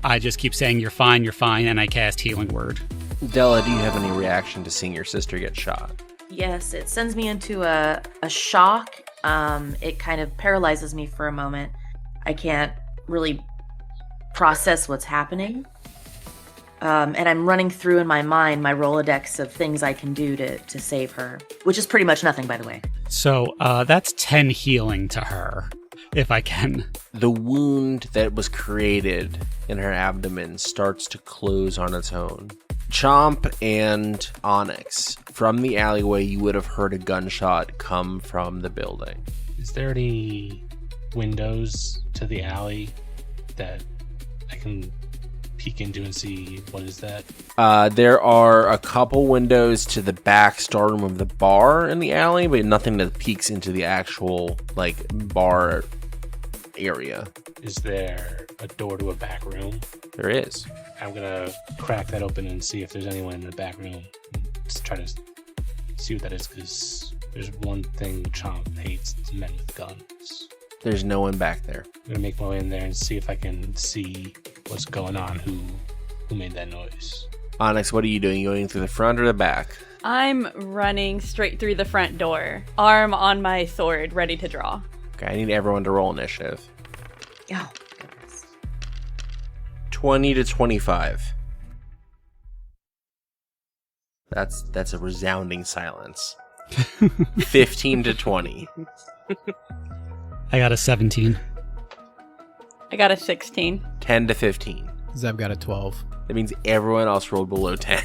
I just keep saying, you're fine, and I cast Healing Word. Della, do you have any reaction to seeing your sister get shot? Yes, it sends me into a shock. It kind of paralyzes me for a moment. I can't really process what's happening. And I'm running through in my mind my Rolodex of things I can do to save her, which is pretty much nothing, by the way. So that's 10 healing to her. if I can. The wound that was created in her abdomen starts to close on its own. Chomp and Onyx, from the alleyway, you would have heard a gunshot come from the building. Is there any windows to the alley that I can peek into and see what is that? There are a couple windows to the back storeroom of the bar in the alley, but nothing that peeks into the actual, bar area. Is there a door to a back room? There is. I'm gonna crack that open and see if there's anyone in the back room. Just try to see what that is, because there's one thing Chomp hates: it's men with guns. There's no one back there. I'm gonna make my way in there and see if I can see what's going on. Who made that noise? Onyx, what are you doing? You going through the front or the back? I'm running straight through the front door, arm on my sword, ready to draw. Okay, I need everyone to roll initiative. Oh, goodness. 20 to 25. That's a resounding silence. 15 to 20. I got a 17. I got a 16. 10 to 15. Zeb got a 12. That means everyone else rolled below 10.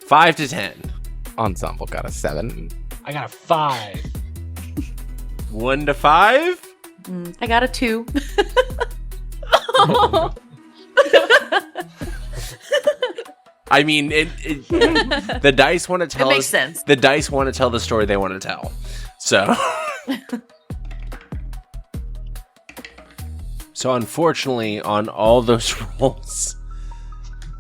5 to 10. Ensemble got a 7. I got a 5. 1 to 5. I got a 2. I mean, the dice want to tell It makes us, sense. The dice want to tell the story they want to tell. So, unfortunately, on all those rolls,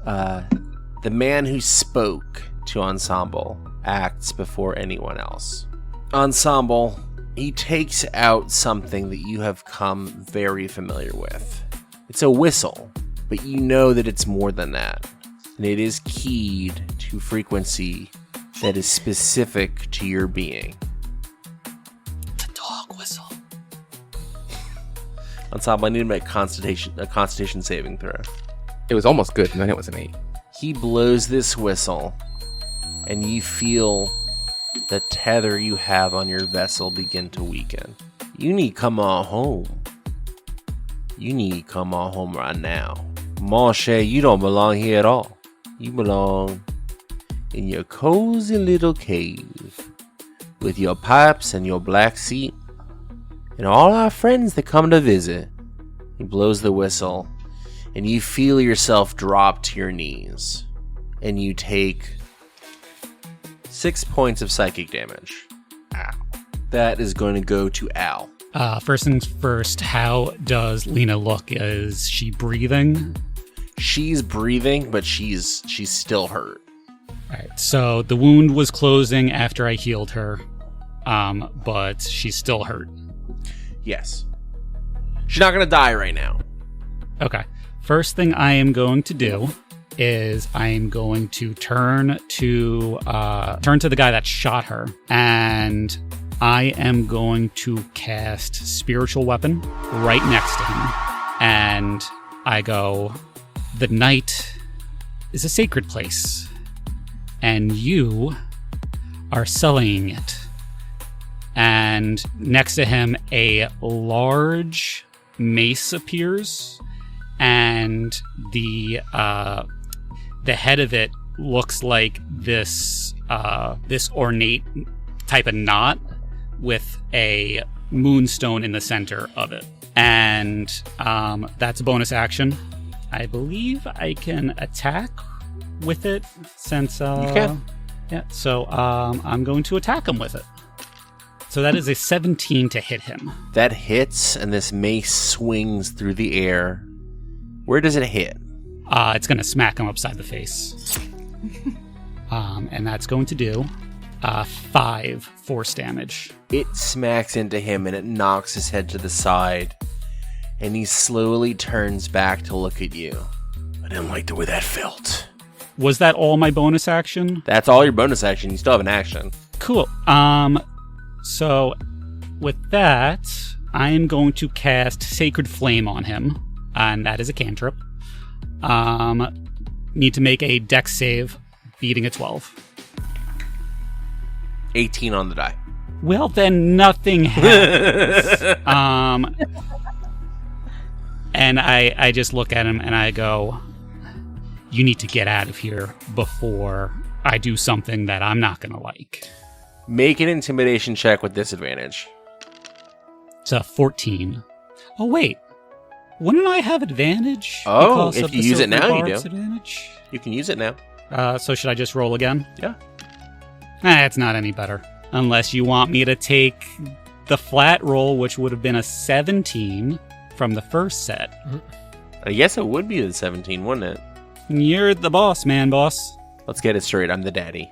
the man who spoke to Ensemble acts before anyone else. Ensemble, he takes out something that you have come very familiar with. It's a whistle, but you know that it's more than that. And it is keyed to frequency that is specific to your being. It's a dog whistle. Ensemble, I need to make a constitution saving throw. It was almost good, and then it was an 8. He blows this whistle, and you feel the tether you have on your vessel begin to weaken. You need to come on home. You need to come on home right now. Monche, you don't belong here at all. You belong in your cozy little cave with your pipes and your black seat and all our friends that come to visit. He blows the whistle, and you feel yourself drop to your knees, and you take 6 points of psychic damage. Ow. That is going to go to Al. First things first, how does Lena look? Is she breathing? She's breathing, but she's still hurt. Alright, so the wound was closing after I healed her, but she's still hurt. Yes. She's not going to die right now. Okay. First thing I am going to do is I am going to turn to the guy that shot her, and I am going to cast Spiritual Weapon right next to him. And I go, the night is a sacred place, and you are sullying it. And next to him, a large mace appears, and the head of it looks like this ornate type of knot with a moonstone in the center of it. And that's a bonus action. I believe I can attack with it since... You can. Yeah, so I'm going to attack him with it. So that is a 17 to hit him. That hits, and this mace swings through the air. Where does it hit? It's going to smack him upside the face. And that's going to do 5 force damage. It smacks into him, and it knocks his head to the side. And he slowly turns back to look at you. I didn't like the way that felt. Was that all my bonus action? That's all your bonus action. You still have an action. Cool. So with that, I am going to cast Sacred Flame on him, and that is a cantrip. Need to make a dex save, beating a 12. 18 on the die. Well, then nothing happens. And I just look at him and I go, you need to get out of here before I do something that I'm not going to like. Make an intimidation check with disadvantage. It's a 14. Oh, wait. Wouldn't I have advantage? Oh, because if of you the use it Silver now, you Bard's do. Advantage? You can use it now. So should I just roll again? Yeah. It's not any better. Unless you want me to take the flat roll, which would have been a 17 from the first set. I guess it would be the 17, wouldn't it? You're the boss, man, boss. Let's get it straight. I'm the daddy.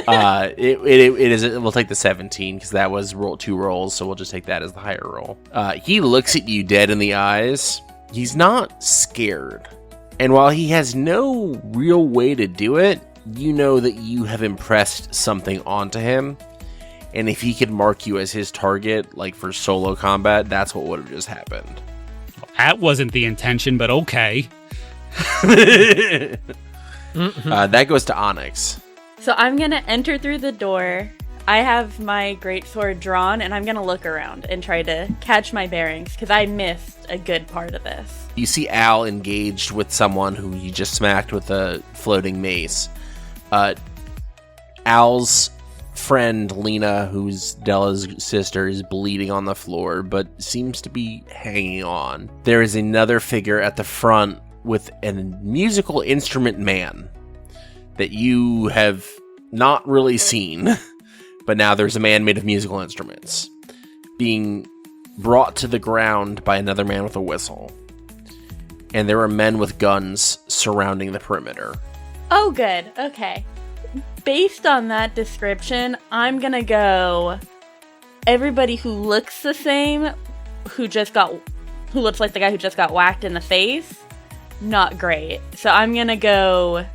We'll take the 17 because that was two rolls, so we'll just take that as the higher roll. He looks at you dead in the eyes. He's not scared. And while he has no real way to do it, you know that you have impressed something onto him. And if he could mark you as his target, like for solo combat, that's what would have just happened. That wasn't the intention, but okay. That goes to Onyx. So I'm going to enter through the door. I have my greatsword drawn, and I'm going to look around and try to catch my bearings, because I missed a good part of this. You see Al engaged with someone who you just smacked with a floating mace. Al's friend, Lena, who's Della's sister, is bleeding on the floor, but seems to be hanging on. There is another figure at the front with a musical instrument man that you have not really seen, but now there's a man made of musical instruments being brought to the ground by another man with a whistle. And there are men with guns surrounding the perimeter. Oh, good. Okay. Based on that description, I'm gonna go everybody who looks the same, who looks like the guy who just got whacked in the face, not great. So I'm gonna go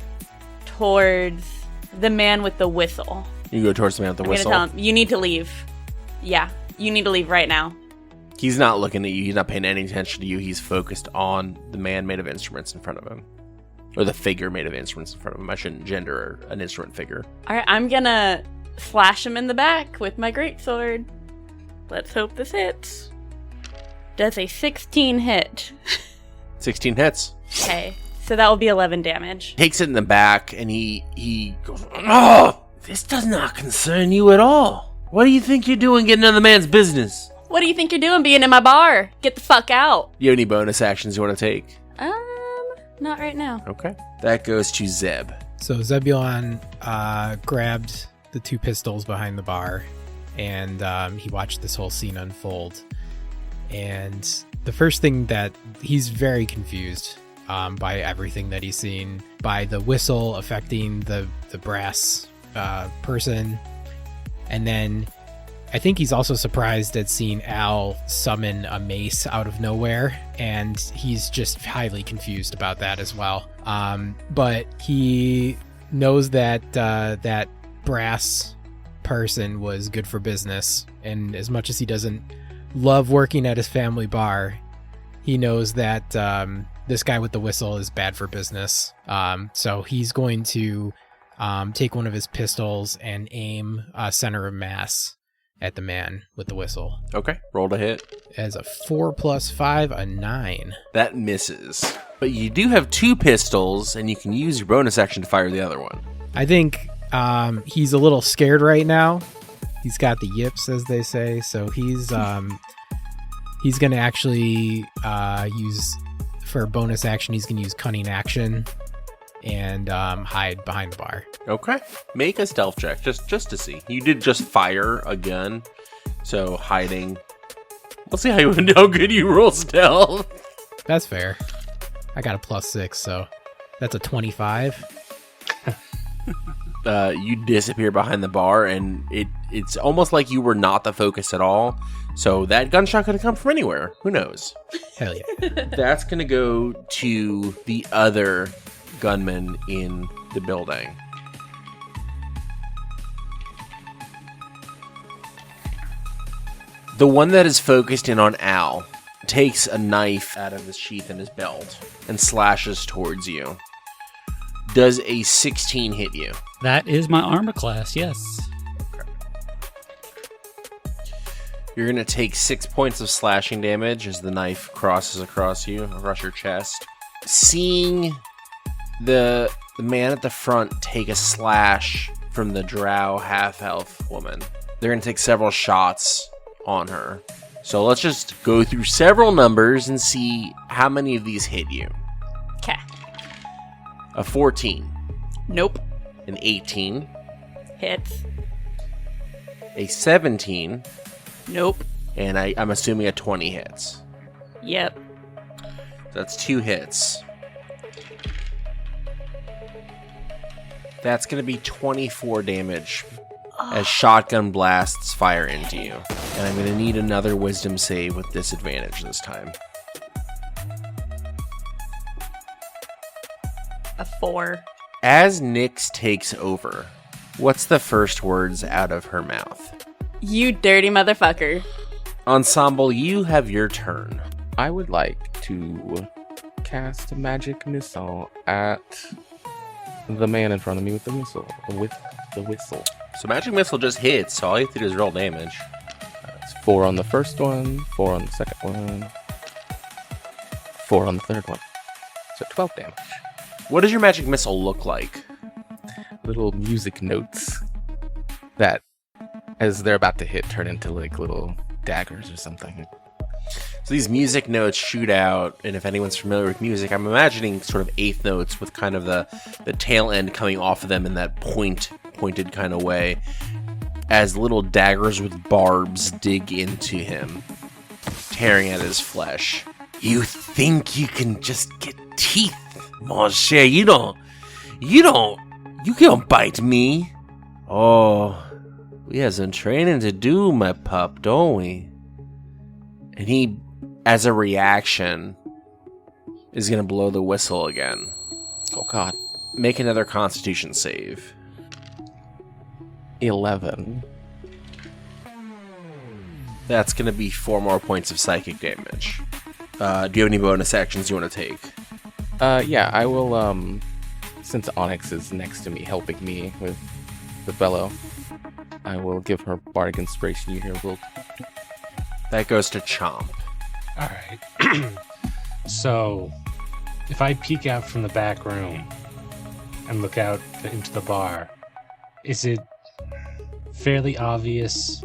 towards the man with the whistle. You go towards the man with the whistle? I'm gonna tell him, you need to leave. Yeah, you need to leave right now. He's not looking at you. He's not paying any attention to you. He's focused on the man made of instruments in front of him. Or the figure made of instruments in front of him. I shouldn't gender an instrument figure. Alright, I'm gonna slash him in the back with my greatsword. Let's hope this hits. Does a 16 hit? 16 hits. Okay, so that will be 11 damage. Takes it in the back, and he goes, "Oh, this does not concern you at all. What do you think you're doing getting in the man's business? What do you think you're doing being in my bar? Get the fuck out. You have any bonus actions you want to take? Not right now. Okay. That goes to Zeb. So Zebulon grabbed the two pistols behind the bar, and he watched this whole scene unfold. And the first thing that he's very confused by everything that he's seen, by the whistle affecting the brass person, and then I think he's also surprised at seeing Al summon a mace out of nowhere, and he's just highly confused about that as well. But he knows that that brass person was good for business, and as much as he doesn't love working at his family bar, he knows that this guy with the whistle is bad for business. So he's going to take one of his pistols and aim center of mass at the man with the whistle. Okay. Roll to hit. As a 4 + 5, a 9. That misses. But you do have two pistols, and you can use your bonus action to fire the other one. I think he's a little scared right now. He's got the yips, as they say, so he's going to actually use, for a bonus action, he's going to use cunning action and hide behind the bar. Okay. Make a stealth check, just to see. You did just fire a gun, so hiding. Let's see how good you roll stealth. That's fair. I got a +6, so that's a 25. You disappear behind the bar, and it's almost like you were not the focus at all. So that gunshot could have come from anywhere. Who knows? Hell yeah. That's going to go to the other gunman in the building. The one that is focused in on Al takes a knife out of his sheath in his belt and slashes towards you. Does a 16 hit you? That is my armor class, yes. You're going to take 6 points of slashing damage as the knife crosses across you, across your chest. Seeing the man at the front take a slash from the drow half-elf woman, they're going to take several shots on her. So let's just go through several numbers and see how many of these hit you. Okay. A 14. Nope. An 18. Hits. A 17. Nope. And I'm assuming a 20 hits. Yep. That's 2 hits. That's going to be 24 damage as shotgun blasts fire into you. And I'm going to need another wisdom save with disadvantage this time. A 4. As Nyx takes over, what's the first words out of her mouth? You dirty motherfucker. Ensemble, you have your turn. I would like to cast a magic missile at the man in front of me with the whistle. So magic missile just hits, so all you have to do is roll damage. It's 4 on the first one, 4 on the second one, 4 on the third one. So 12 damage. What does your magic missile look like? Little music notes that, as they're about to hit, turn into like little daggers or something. So these music notes shoot out, and if anyone's familiar with music, I'm imagining sort of eighth notes with kind of the tail end coming off of them in that pointed kind of way, as little daggers with barbs dig into him, tearing at his flesh. You think you can just get teeth, Monsieur? You can't bite me. Oh, we have some training to do, my pup, don't we? And he, as a reaction, is going to blow the whistle again. Oh, God. Make another Constitution save. 11. That's going to be 4 more points of psychic damage. Do you have any bonus actions you want to take? Yeah, I will, since Onyx is next to me, helping me with the bellow, I will give her Bardic Inspiration. You hear will. That goes to Chomp. All right. So, if I peek out from the back room and look out into the bar, is it fairly obvious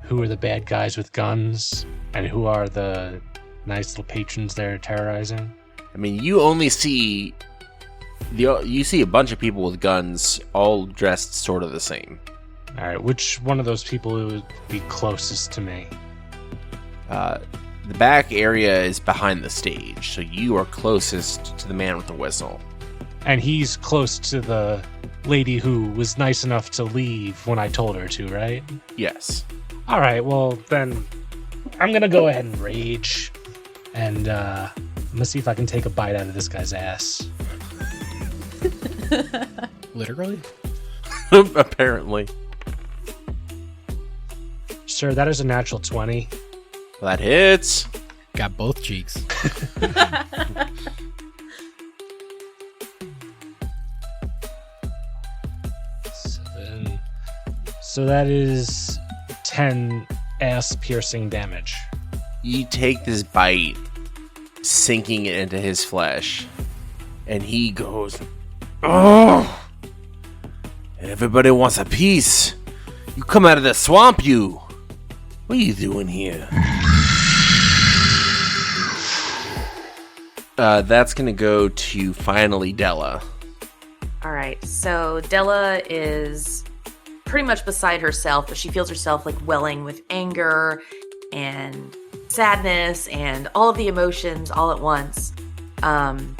who are the bad guys with guns and who are the nice little patrons they're terrorizing? I mean, you only see you see a bunch of people with guns, all dressed sort of the same. All right, which one of those people would be closest to me? The back area is behind the stage, so you are closest to the man with the whistle. And he's close to the lady who was nice enough to leave when I told her to, right? Yes. All right, well, then I'm going to go ahead and rage. And I'm going to see if I can take a bite out of this guy's ass. Literally? Apparently. Sir, that is a natural 20. That hits. Got both cheeks. So that is 10 ass-piercing damage. You take this bite, sinking it into his flesh, and he goes, "Oh! Everybody wants a piece. You come out of the swamp, you. What are you doing here?" That's going to go to finally Della. All right, so Della is pretty much beside herself, but she feels herself like welling with anger and sadness and all of the emotions all at once. And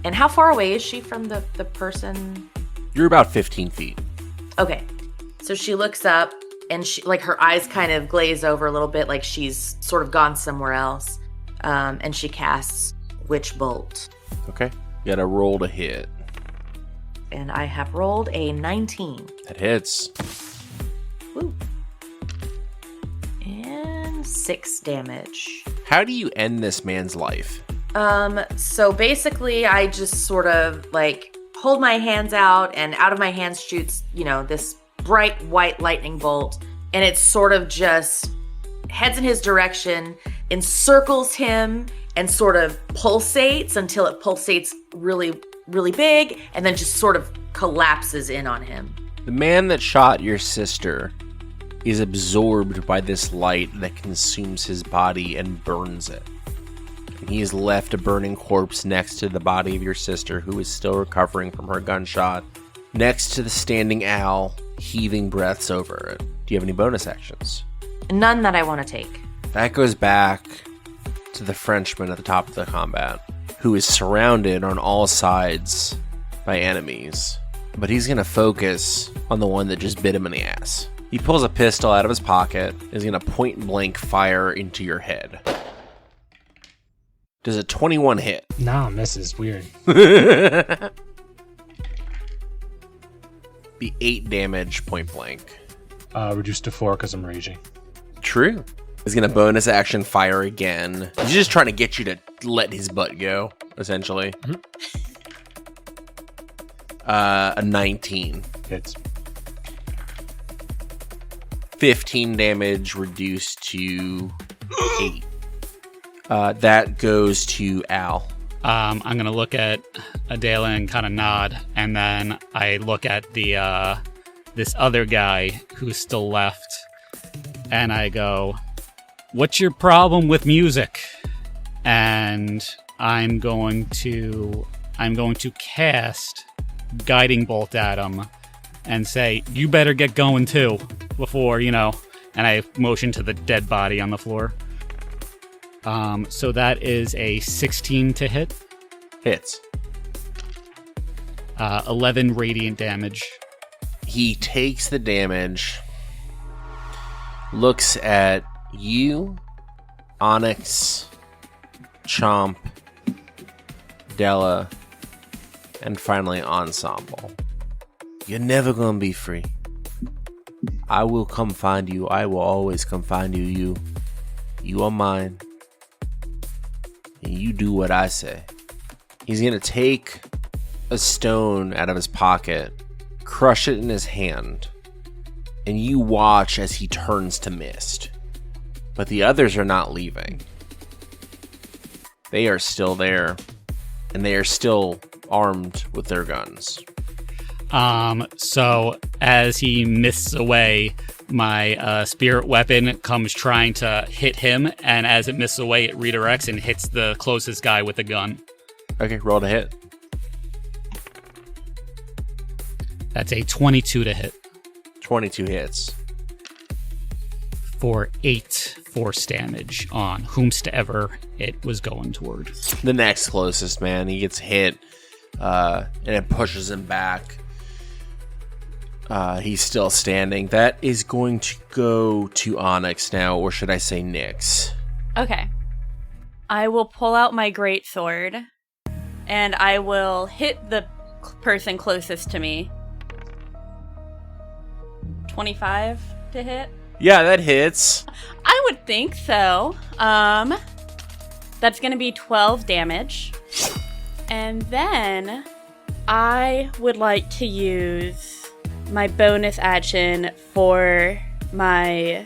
how far away is she from the person? You're about 15 feet. Okay, so she looks up and she, like, her eyes kind of glaze over a little bit, like she's sort of gone somewhere else. And she casts Witch Bolt. Okay. You gotta roll to hit. And I have rolled a 19. That hits. Woo. And 6 damage. How do you end this man's life? So basically I just sort of like hold my hands out, and out of my hands shoots, this bright white lightning bolt, and it sort of just heads in his direction, encircles him, and sort of pulsates until it pulsates really, really big, and then just sort of collapses in on him. The man that shot your sister is absorbed by this light that consumes his body and burns it. And he is left a burning corpse next to the body of your sister, who is still recovering from her gunshot, next to the standing owl, heaving breaths over it. Do you have any bonus actions? None that I want to take. That goes back to the Frenchman at the top of the combat, who is surrounded on all sides by enemies. But he's going to focus on the one that just bit him in the ass. He pulls a pistol out of his pocket, is going to point blank fire into your head. Does a 21 hit? Nah, misses. Weird. Be 8 damage point blank. Reduced to 4 because I'm raging. True. He's going to bonus action fire again. He's just trying to get you to let his butt go, essentially. Mm-hmm. A 19. Hits. 15 damage reduced to 8. That goes to Al. I'm going to look at Adela and kind of nod, and then I look at the this other guy who's still left, and I go, "What's your problem with music?" And I'm going to cast Guiding Bolt at him and say, "You better get going too," before, and I motion to the dead body on the floor. So that is a 16 to hit. Hits. 11 radiant damage. He takes the damage, looks at you, Onyx, Chomp, Della, and finally Ensemble. You're never gonna be free. I will come find you. I will always come find you. You are mine. And you do what I say. He's gonna take a stone out of his pocket, crush it in his hand, and you watch as he turns to mist. But the others are not leaving. They are still there, and they are still armed with their guns. So as he mists away, my spirit weapon comes trying to hit him, and as it misses away, it redirects and hits the closest guy with a gun. Okay, roll to hit. That's a 22 to hit 22 hits. for 8 force damage on whomsoever it was going toward. The next closest man, he gets hit, and it pushes him back. He's still standing. That is going to go to Onyx now, or should I say Nyx? Okay. I will pull out my greatsword, and I will hit the person closest to me. 25 to hit? Yeah, that hits. I would think so. That's going to be 12 damage. And then I would like to use my bonus action for my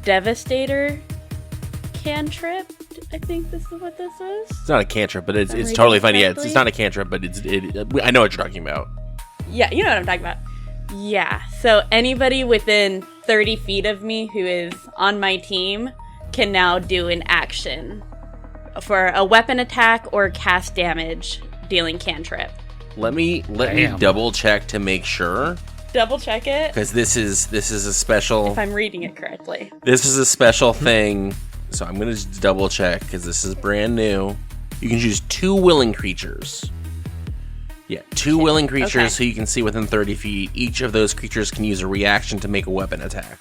Devastator cantrip. I think this is what this is. It's not a cantrip, but it's totally fine. Yeah, it's not a cantrip, but I know what you're talking about. Yeah, you know what I'm talking about. Yeah, so anybody within 30 feet of me who is on my team can now do an action for a weapon attack or cast damage dealing cantrip. Let me double check to make sure. Double check it. Because this is a special. If I'm reading it correctly. This is a special thing, so I'm gonna just double check because this is brand new. You can choose 2 willing creatures. Yeah, 2 willing creatures, okay. So you can see within 30 feet. Each of those creatures can use a reaction to make a weapon attack.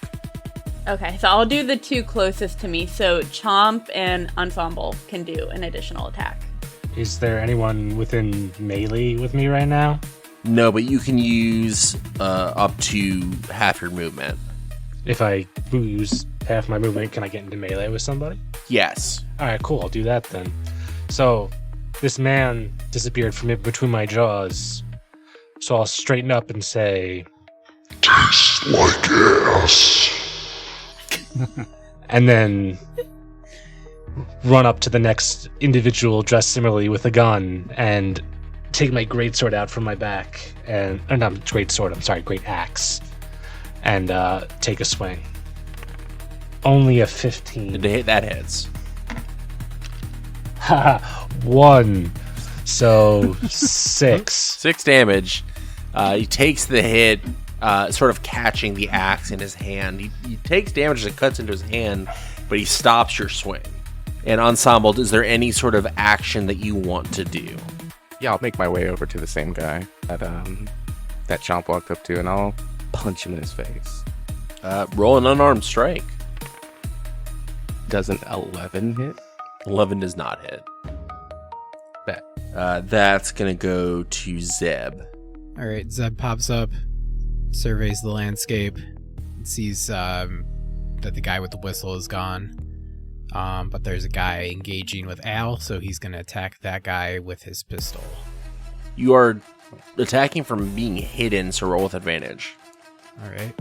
Okay, so I'll do the 2 closest to me. So Chomp and Ensemble can do an additional attack. Is there anyone within melee with me right now? No, but you can use up to half your movement. If I lose half my movement, can I get into melee with somebody? Yes. Alright, cool, I'll do that then. So, this man disappeared from between my jaws. So I'll straighten up and say, Tastes like ass. and then run up to the next individual dressed similarly with a gun and take my greatsword out from my back and not greatsword, I'm sorry, great axe, and take a swing. Only a 15. That hits. Haha, 1. So 6. 6 damage. He takes the hit, sort of catching the axe in his hand. He takes damage as it cuts into his hand, but he stops your swing. And Ensemble, is there any sort of action that you want to do? Yeah, I'll make my way over to the same guy that Chomp walked up to, and I'll punch him in his face. Roll an unarmed strike. Doesn't 11 hit? 11 does not hit. Bet. That's going to go to Zeb. All right, Zeb pops up, surveys the landscape, and sees that the guy with the whistle is gone. But there's a guy engaging with Al, so he's going to attack that guy with his pistol. You are attacking from being hidden, so roll with advantage. All right.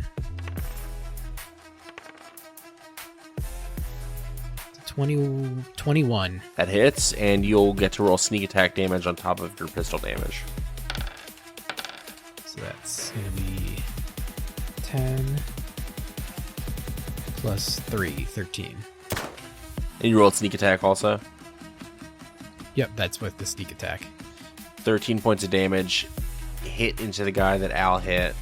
21. That hits, and you'll get to roll sneak attack damage on top of your pistol damage. So that's going to be 10 plus 3, 13. And you rolled sneak attack also? Yep, that's with the sneak attack. 13 points of damage, hit into the guy that Al hit,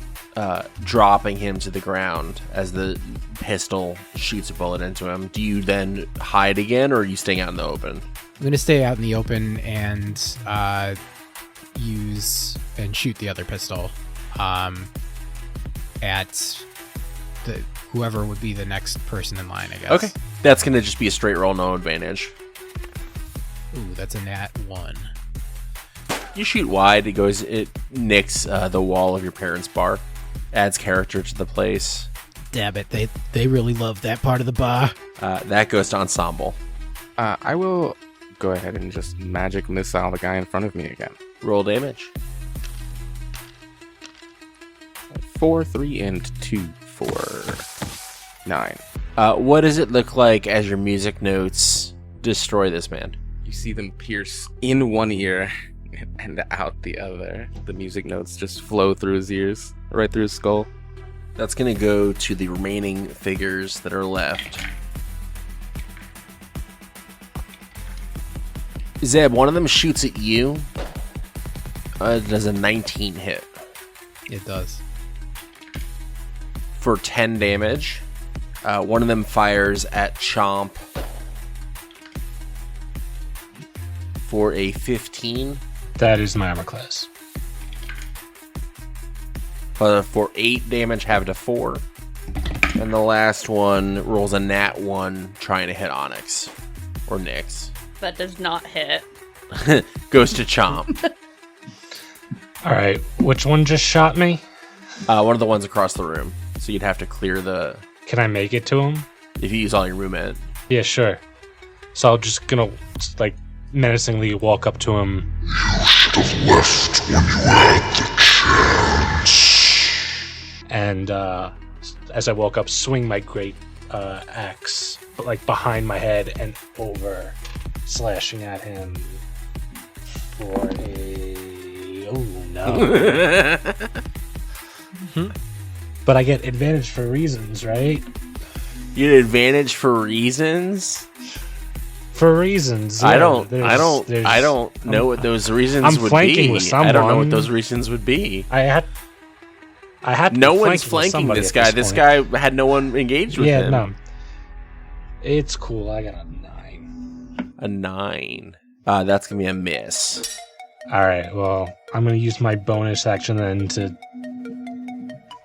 dropping him to the ground as the pistol shoots a bullet into him. Do you then hide again, or are you staying out in the open? I'm going to stay out in the open and use and shoot the other pistol at whoever would be the next person in line, I guess. Okay. That's going to just be a straight roll, no advantage. Ooh, that's a nat 1. You shoot wide, it nicks the wall of your parents' bar, adds character to the place. Damn it, they really love that part of the bar. That goes to Ensemble. I will go ahead and just magic missile the guy in front of me again. Roll damage. 4, 3, and 2 for 9. What does it look like as your music notes destroy this man? You see them pierce in one ear and out the other. The music notes just flow through his ears, right through his skull. That's going to go to the remaining figures that are left. Zeb, one of them shoots at you. It does a 19 hit. It does. For 10 damage. One of them fires at Chomp for a 15. that is my armor class. For 8 damage, have it to 4. And the last one rolls a nat 1 trying to hit Onyx. Or Nyx. That does not hit. Goes to Chomp. All right, which one just shot me? One of the ones across the room. So you'd have to clear the... Can I make it to him? If you use all your movement. Yeah, sure. So I'm just gonna, like, menacingly walk up to him. You should have left when you had the chance. And as I walk up, swing my great axe, but like behind my head and over, slashing at him for a... Oh, no. But I get advantage for reasons, right? You get advantage for reasons? For reasons. I yeah, don't know what those reasons I'm would flanking be. with someone. I don't know what those reasons would be. I had No to be one's with flanking somebody this at guy. This point. guy had no one engaged with Yeah, him. no. It's cool. I got a 9. A 9. That's gonna be a miss. All right. Well, I'm gonna use my bonus action then to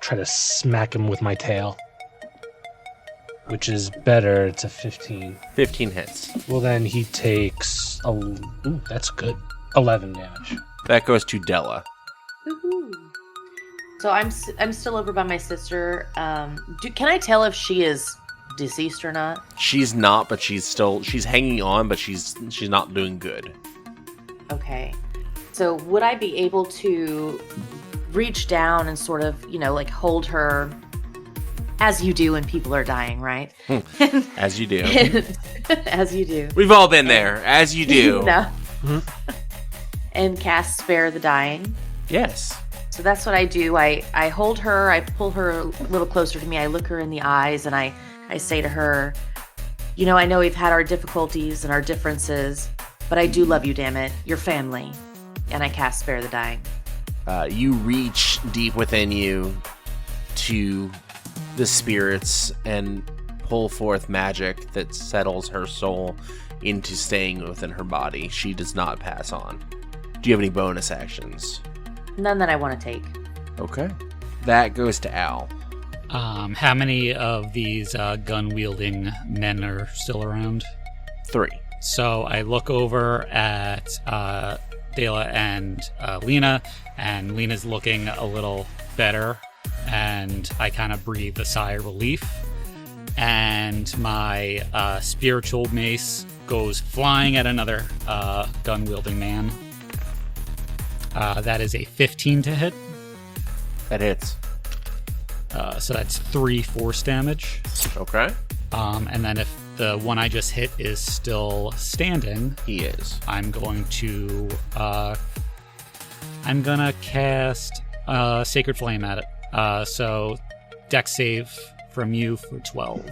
try to smack him with my tail, which is better. It's a 15. 15 hits. Well, then he takes. Ooh, that's good. 11 damage. That goes to Della. Woohoo. So I'm still over by my sister. Can I tell if she is deceased or not? She's not, but she's hanging on, but she's not doing good. Okay. So would I be able to reach down and sort of, like hold her as you do when people are dying, right? As you do. As you do. We've all been there. As you do. And cast Spare the Dying. Yes. So that's what I do. I hold her, I pull her a little closer to me, I look her in the eyes, and I say to her, I know we've had our difficulties and our differences, but I do love you, damn it. You're family. And I cast Spare the Dying. You reach deep within you to the spirits and pull forth magic that settles her soul into staying within her body. She does not pass on. Do you have any bonus actions? None that I want to take. Okay. That goes to Al. How many of these gun-wielding men are still around? 3. So I look over at Dela and Lena, and Lena's looking a little better, and I kind of breathe a sigh of relief. And my spiritual mace goes flying at another gun-wielding man. That is a 15 to hit. That hits. So that's 3 force damage. Okay. And then if the one I just hit is still standing, He is. I'm going to cast Sacred Flame at it. So dex save from you for 12.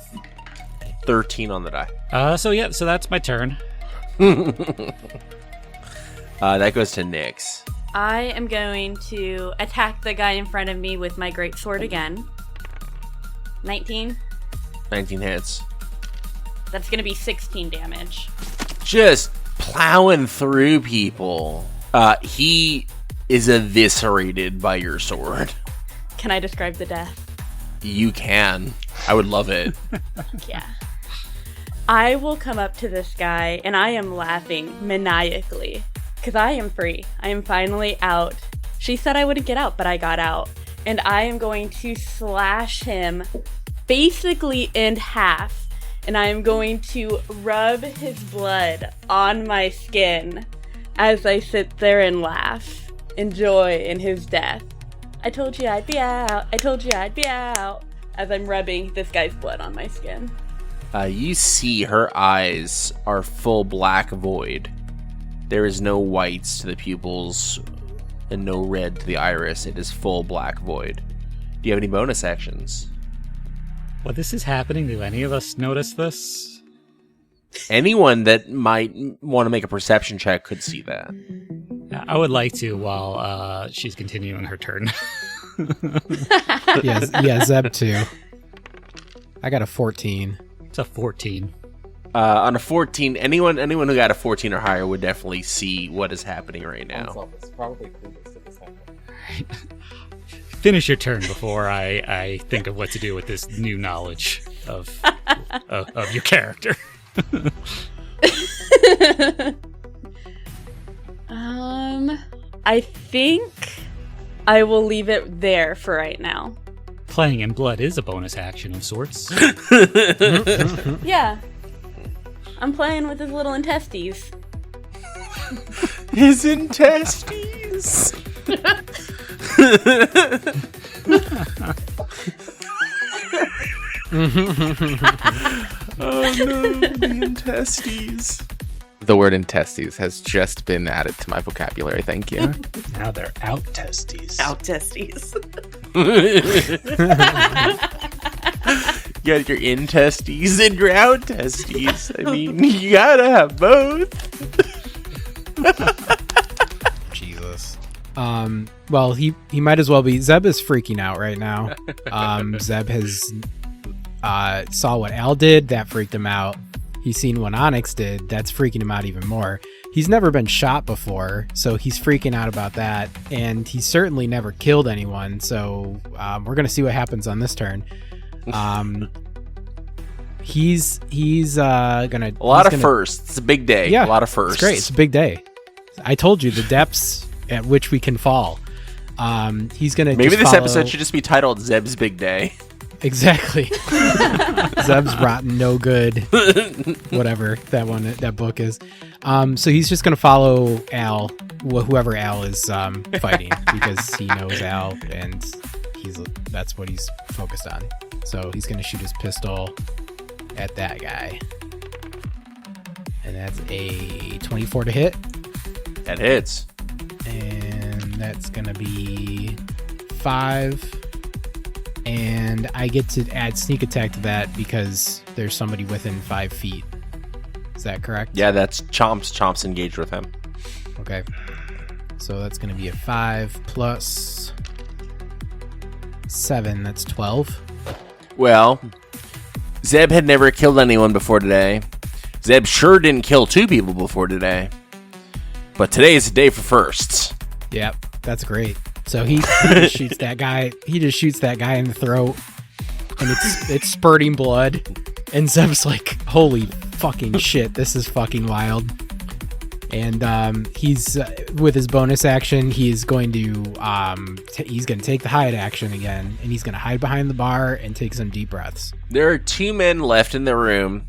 13 on the die. So that's my turn. That goes to Nyx. I am going to attack the guy in front of me with my great sword again. 19. 19 hits. That's going to be 16 damage. Just plowing through people. He is eviscerated by your sword. Can I describe the death? You can. I would love it. Yeah. I will come up to this guy and I am laughing maniacally because I am free. I am finally out. She said I wouldn't get out, but I got out. And I am going to slash him basically in half. And I am going to rub his blood on my skin as I sit there and laugh and joy in his death. I told you I'd be out. I told you I'd be out. As I'm rubbing this guy's blood on my skin. You see her eyes are full black void. There is no whites to the pupils and no red to the iris. It is full black void. Do you have any bonus actions? While this is happening, do any of us notice this? Anyone that might want to make a perception check could see that. I would like to while she's continuing her turn. Yeah, Zeb too. I got a 14. It's a 14. On a 14, anyone who got a 14 or higher would definitely see what is happening right now. Finish your turn before I think of what to do with this new knowledge of your character. I think I will leave it there for right now. Playing in blood is a bonus action of sorts. Yeah. I'm playing with his little intestines. His intestines! Oh no, the intestines. The word intestines has just been added to my vocabulary. Thank you. Now they're out testes. Out testes. You got your in-testes and your out-testes. I mean, you gotta have both. Jesus. Well, he might as well be. Zeb is freaking out right now. Zeb has saw what Al did. That freaked him out. He's seen what Onyx did. That's freaking him out even more. He's never been shot before, so he's freaking out about that. And he's certainly never killed anyone, so we're going to see what happens on this turn. He's gonna... A lot of firsts. It's a big day. Yeah, a lot of firsts. It's great. It's a big day. I told you the depths at which we can fall. He's going to Maybe this episode should just be titled Zeb's Big Day. Exactly. Zeb's rotten, no good. Whatever that book is. So he's just gonna follow Al, whoever Al is fighting, because he knows Al and that's what he's focused on. So he's gonna shoot his pistol at that guy, and that's a 24 to hit. That hits. And that's gonna be 5. And I get to add sneak attack to that because there's somebody within 5 feet. Is that correct? Yeah, that's Chomps. Chomps engaged with him. Okay. So that's going to be a 5 plus 7. That's 12. Well, Zeb had never killed anyone before today. Zeb sure didn't kill 2 people before today. But today is the day for firsts. Yep, that's great. So he just shoots that guy. He just shoots that guy in the throat, and it's spurting blood. And Zeb's like, "Holy fucking shit! This is fucking wild." And he's with his bonus action. He's going to take the hide action again, and he's going to hide behind the bar and take some deep breaths. There are 2 men left in the room.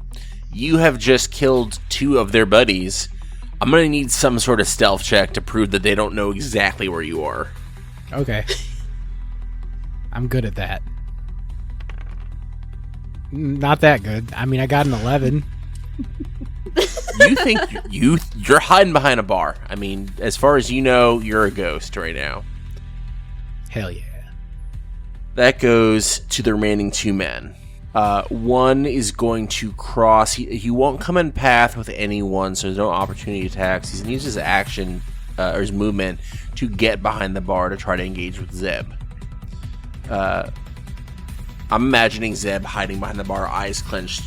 You have just killed 2 of their buddies. I'm going to need some sort of stealth check to prove that they don't know exactly where you are. Okay. I'm good at that. Not that good. I mean, I got an 11. You think you're hiding behind a bar. I mean, as far as you know, you're a ghost right now. Hell yeah. That goes to the remaining 2 men. One is going to cross. He won't come in path with anyone, so there's no opportunity attacks. He's going to use his action or his movement to get behind the bar to try to engage with Zeb. I'm imagining Zeb hiding behind the bar, eyes clenched,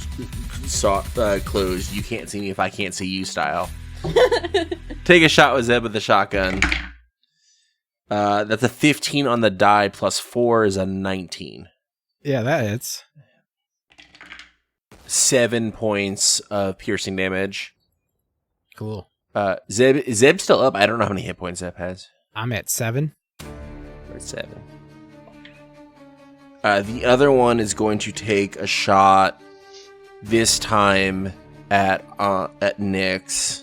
closed. You can't see me if I can't see you style. Take a shot with Zeb with the shotgun. That's a 15 on the die, plus 4 is a 19. Yeah, that hits. 7 points of piercing damage. Cool. Zeb's still up. I don't know how many hit points Zeb has. I'm at 7. We're at 7. The other one is going to take a shot. This time at Nyx.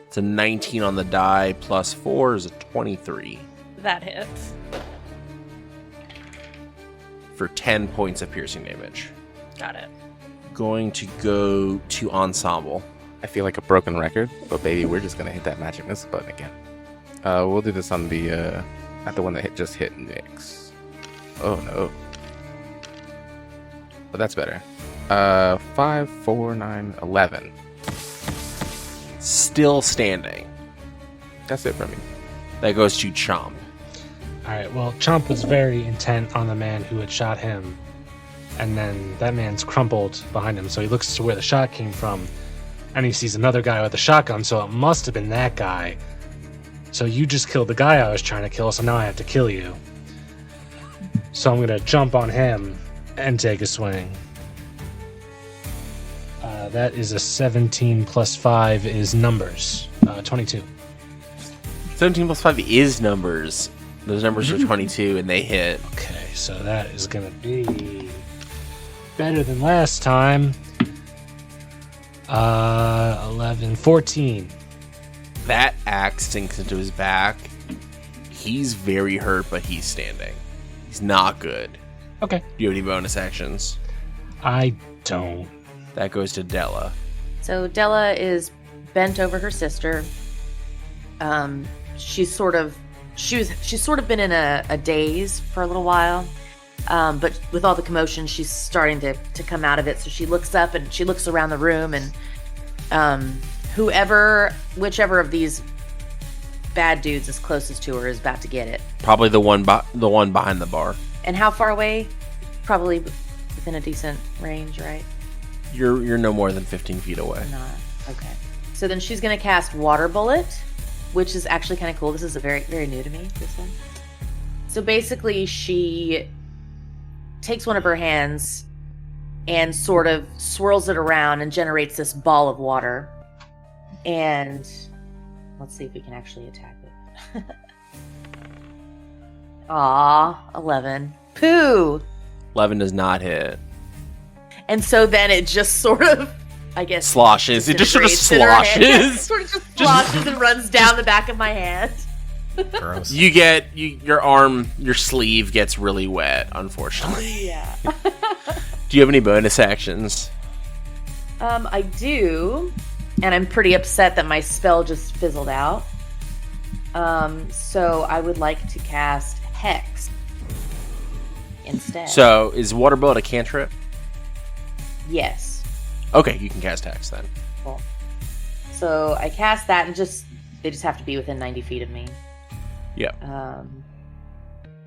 It's a 19 on the die. Plus 4 is a 23. That hits. For 10 points of piercing damage. Got it. Going to go to Ensemble. I feel like a broken record, but baby, we're just gonna hit that magic missile button again. We'll do this on the not the one that just hit Nyx. Oh no. But that's better. 5, 4, 9, 11. Still standing. That's it for me. That goes to Chomp. Alright, well, Chomp was very intent on the man who had shot him, and then that man's crumpled behind him, so he looks to where the shot came from, and he sees another guy with a shotgun, so it must have been that guy. So you just killed the guy I was trying to kill, so now I have to kill you. So I'm gonna jump on him and take a swing. That is a 17 plus 5 is numbers. 22. 17 plus 5 is numbers. Those numbers are 22 and they hit. Okay, so that is gonna be better than last time. 11, 14. That axe sinks into his back. He's very hurt, but he's standing. He's not good. Okay. Do you have any bonus actions? I don't. That goes to Della. So Della is bent over her sister. She's sort of been in a daze for a little while. But with all the commotion, she's starting to come out of it. So she looks up and she looks around the room, and whichever of these bad dudes is closest to her is about to get it. Probably the one behind the bar. And how far away? Probably within a decent range, right? You're no more than 15 feet away. Not. Okay. So then she's going to cast Water Bullet, which is actually kind of cool. This is a very, very new to me, this one. So basically she takes one of her hands and sort of swirls it around and generates this ball of water. And let's see if we can actually attack it. 11. Poo. 11 does not hit. And so then it just sort of, I guess, Sloshes. It just sort of disintegrates in her hand. sloshes. Sort of just sloshes and runs down the back of my hand. Gross. You get your arm, your sleeve gets really wet, unfortunately. Yeah. Do you have any bonus actions? I do, and I'm pretty upset that my spell just fizzled out. So I would like to cast Hex instead. So, is Water Bullet a cantrip? Yes. Okay, you can cast Hex then. Cool. So I cast that, and they just have to be within 90 feet of me. Yep.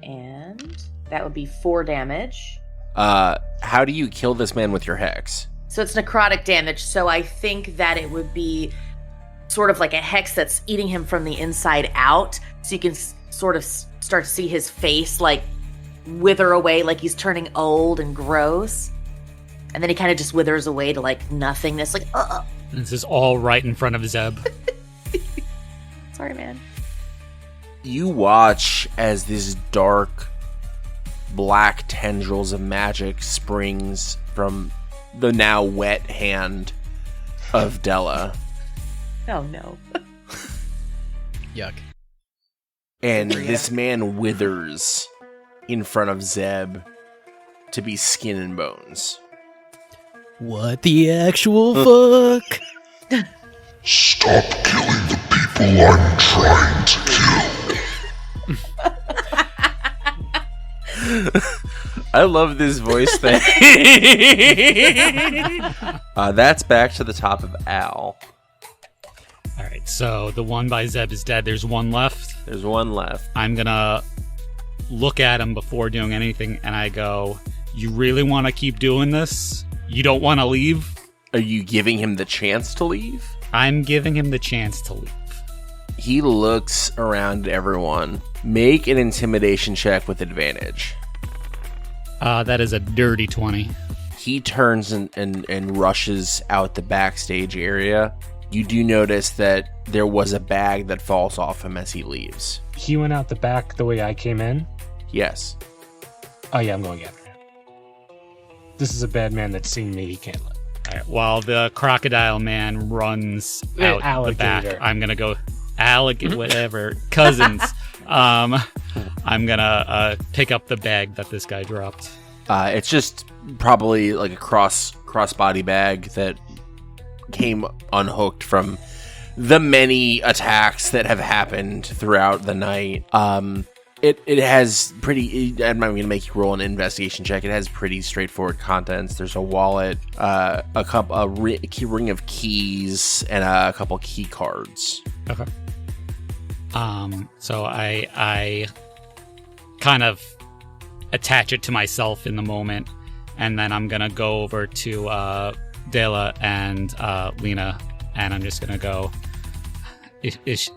And that would be 4 damage. How do you kill this man with your Hex? So it's necrotic damage, so I think that it would be sort of like a hex that's eating him from the inside out, so you can sort of start to see his face, like, wither away, like he's turning old and gross. And then he kind of just withers away to, like, nothingness, like, This is all right in front of Zeb. Sorry, man. You watch as this dark, black tendrils of magic springs from the now wet hand of Della. Oh, no. Yuck. And this man withers in front of Zeb to be skin and bones. What the actual fuck? Stop killing the people I'm trying to kill. I love this voice thing. That's back to the top of Al. All right, so the one by Zeb is dead. There's one left. There's one left. I'm going to look at him before doing anything, and I go, you really want to keep doing this? You don't want to leave? Are you giving him the chance to leave? I'm giving him the chance to leave. He looks around at everyone. Make an intimidation check with advantage. That is a dirty 20. He turns and rushes out the backstage area. You do notice that there was a bag that falls off him as he leaves. He went out the back the way I came in. Yes. Oh yeah, I'm going after him. This is a bad man that's seen me. He can't let. All right, while the crocodile man runs out the back, Alligator. I'm going to go alligator, whatever, cousins. I'm going to pick up the bag that this guy dropped. It's just probably like a crossbody bag that came unhooked from the many attacks that have happened throughout the night. It has pretty. I'm going to make you roll an investigation check. It has pretty straightforward contents. There's a wallet, a ring of keys, and a couple key cards. Okay. So I kind of attach it to myself in the moment, and then I'm gonna go over to Dela and Lena, and I'm just gonna go. Is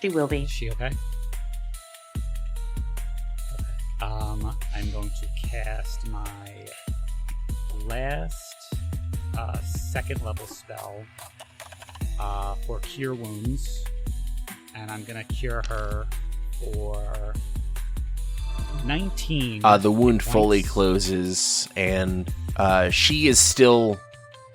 She will be. she okay? I'm going to cast my last second level spell for Cure Wounds, and I'm gonna cure her for 19. The wound points. fully closes, and she is still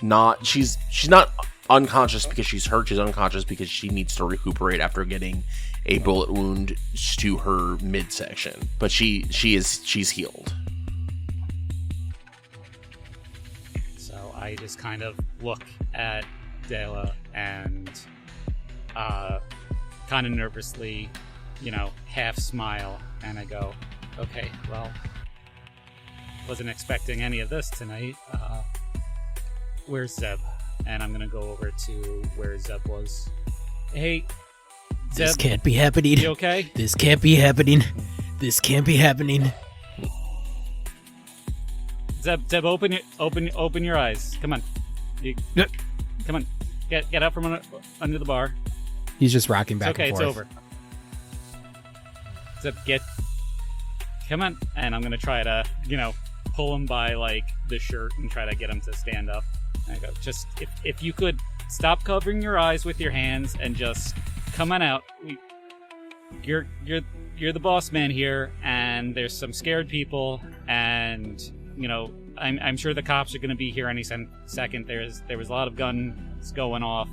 not. She's not unconscious because she's hurt. She's unconscious because she needs to recuperate after getting a bullet wound to her midsection. But she's healed. So I just kind of look at Dela and kind of nervously, half smile, and I go, okay, well, wasn't expecting any of this tonight. Where's Zeb? And I'm gonna go over to where Zeb was. Hey, Zeb, This can't be happening. you okay? This can't be happening. This can't be happening. Zeb, open your eyes. Come on, come on, get out from under the bar. He's just rocking back Okay, and it's forth. over. Zeb, come on, and I'm gonna try to, pull him by like the shirt and try to get him to stand up. And I go, just if you could stop covering your eyes with your hands and just come on out. You're the boss man here, and and there's some scared people, and I'm sure the cops are going to be here any second. There was a lot of guns going off.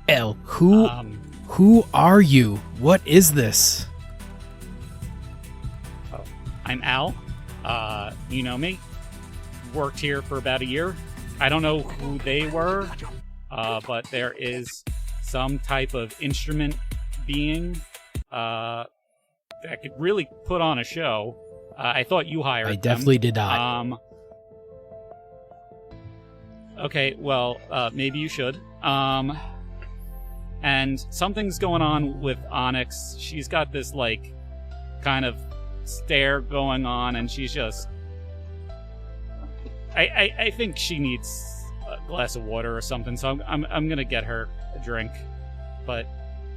El, who are you? What is this? I'm Al. You know me. Worked here for about a year. I don't know who they were, but there is some type of instrument being that could really put on a show. I thought you hired them. I definitely did not. Okay, well, maybe you should. And something's going on with Onyx. She's got this, kind of stare going on, and she's just... I think she needs a glass of water or something, so I'm gonna get her a drink. But,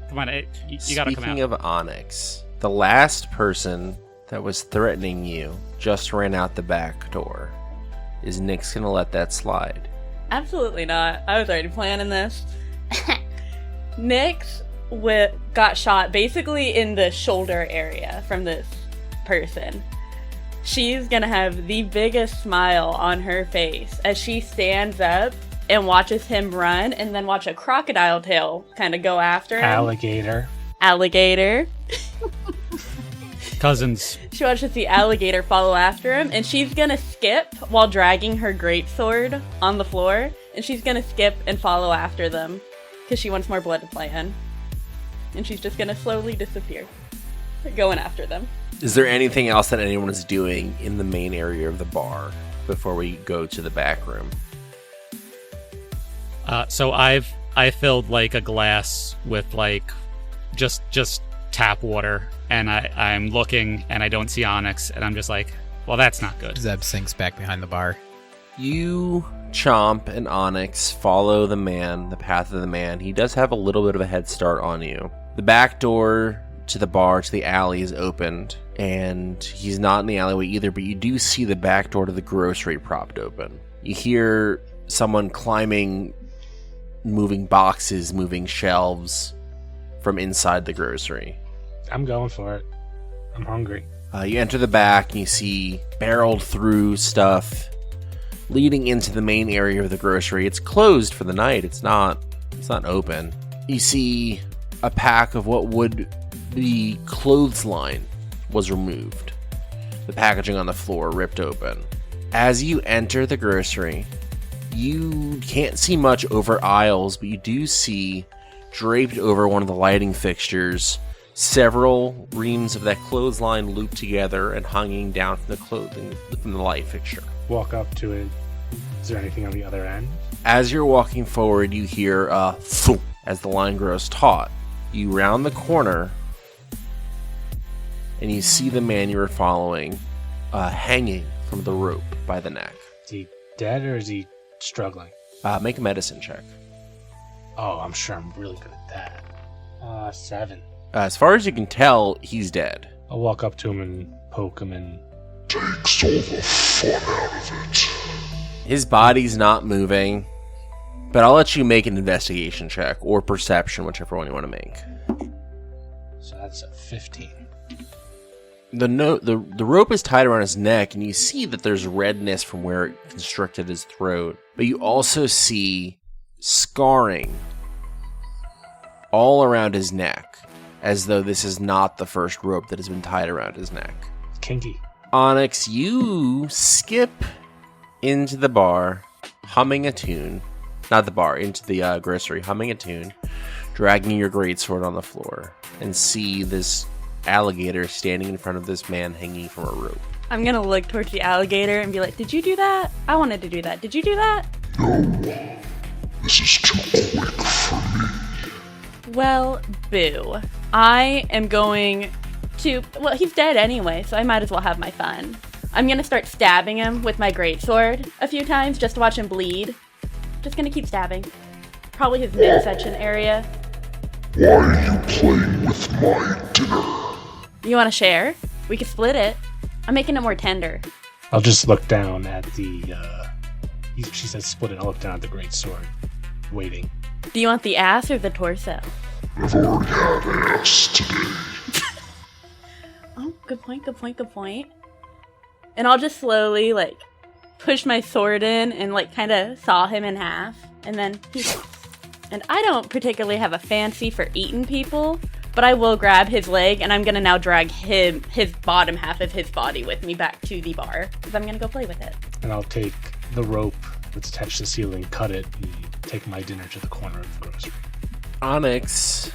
come on, you gotta come out. Speaking of Onyx, the last person that was threatening you just ran out the back door. Is Nyx gonna let that slide? Absolutely not. I was already planning this. Nyx got shot basically in the shoulder area from this person. She's gonna have the biggest smile on her face as she stands up and watches him run, and then watch a crocodile tail kind of go after him. Alligator. Cousins. She watches the alligator follow after him, and she's gonna skip while dragging her greatsword on the floor, and she's gonna skip and follow after them because she wants more blood to play in. And she's just gonna slowly disappear, going after them. Is there anything else that anyone is doing in the main area of the bar before we go to the back room? So I filled a glass with just tap water, and I'm looking and I don't see Onyx, and I'm just like, well, that's not good. Zeb sinks back behind the bar. You, Chomp, and Onyx follow the path of the man. He does have a little bit of a head start on you. The back door to the bar, to the alley, is opened, and he's not in the alleyway either, but you do see the back door to the grocery propped open. You hear someone climbing, moving boxes, moving shelves from inside the grocery. I'm going for it. I'm hungry. You enter the back and you see barreled through stuff leading into the main area of the grocery. It's closed for the night. It's not open. You see a pack of what would be clothesline was removed. The packaging on the floor ripped open. As you enter the grocery, you can't see much over aisles, but you do see draped over one of the lighting fixtures several reams of that clothesline looped together and hanging down from the light fixture. Walk up to it. Is there anything on the other end? As you're walking forward, you hear a thump as the line grows taut. You round the corner and you see the man you were following hanging from the rope by the neck. Is he dead or is he struggling? Make a medicine check. Oh, I'm sure I'm really good at that. 7. As far as you can tell, he's dead. I'll walk up to him and poke him and... Takes all the fun out of it. His body's not moving, but I'll let you make an investigation check or perception, whichever one you want to make. So that's a 15. The rope is tied around his neck, and you see that there's redness from where it constricted his throat. But you also see scarring all around his neck, as though this is not the first rope that has been tied around his neck. Kinky. Onyx, you skip into the bar, humming a tune. Not the bar, into the grocery, humming a tune, dragging your greatsword on the floor, and see this alligator standing in front of this man hanging from a rope. I'm gonna look towards the alligator and be like, did you do that? I wanted to do that. Did you do that? No. This is too quick for me. Well, boo. I am going to... Well, he's dead anyway, so I might as well have my fun. I'm gonna start stabbing him with my greatsword a few times just to watch him bleed. Just gonna keep stabbing. Probably his midsection area. Why are you playing with my dinner? You wanna share? We could split it. I'm making it more tender. I'll just look down at the... she says split it. I'll look down at the greatsword, waiting. Do you want the ass or the torso? I've already had ass today. Oh good point, good point, good point. And I'll just slowly, like, push my sword in and, like, kind of saw him in half. And then he... And I don't particularly have a fancy for eating people, but I will grab his leg, and I'm going to now drag his bottom half of his body with me back to the bar, because I'm going to go play with it. And I'll take the rope that's attached to the ceiling, cut it, and take my dinner to the corner of the grocery. Onyx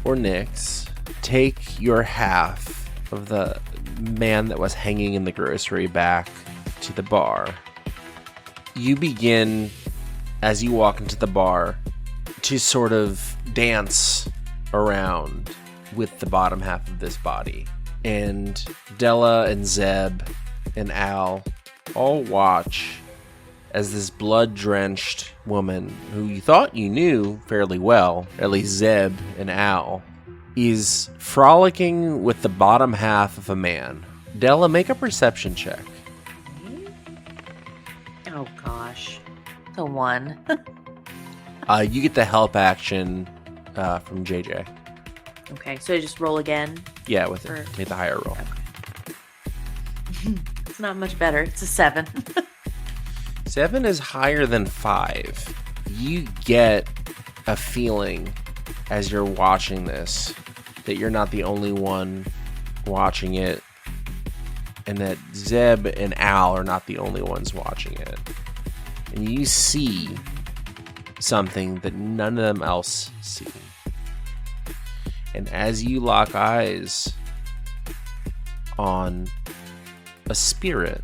or Nyx, take your half of the man that was hanging in the grocery back to the bar. You begin, as you walk into the bar, to sort of dance around with the bottom half of this body. And Della and Zeb and Al all watch as this blood-drenched woman, who you thought you knew fairly well, at least Zeb and Al, is frolicking with the bottom half of a man. Della, make a perception check. Oh, gosh. It's a 1. You get the help action from JJ. Okay, so I just roll again. Yeah, with Or- it. Make the higher roll. It's not much better. It's a 7. 7 is higher than 5. You get a feeling as you're watching this that you're not the only one watching it, and that Zeb and Al are not the only ones watching it. And you see something that none of them else see. And as you lock eyes on a spirit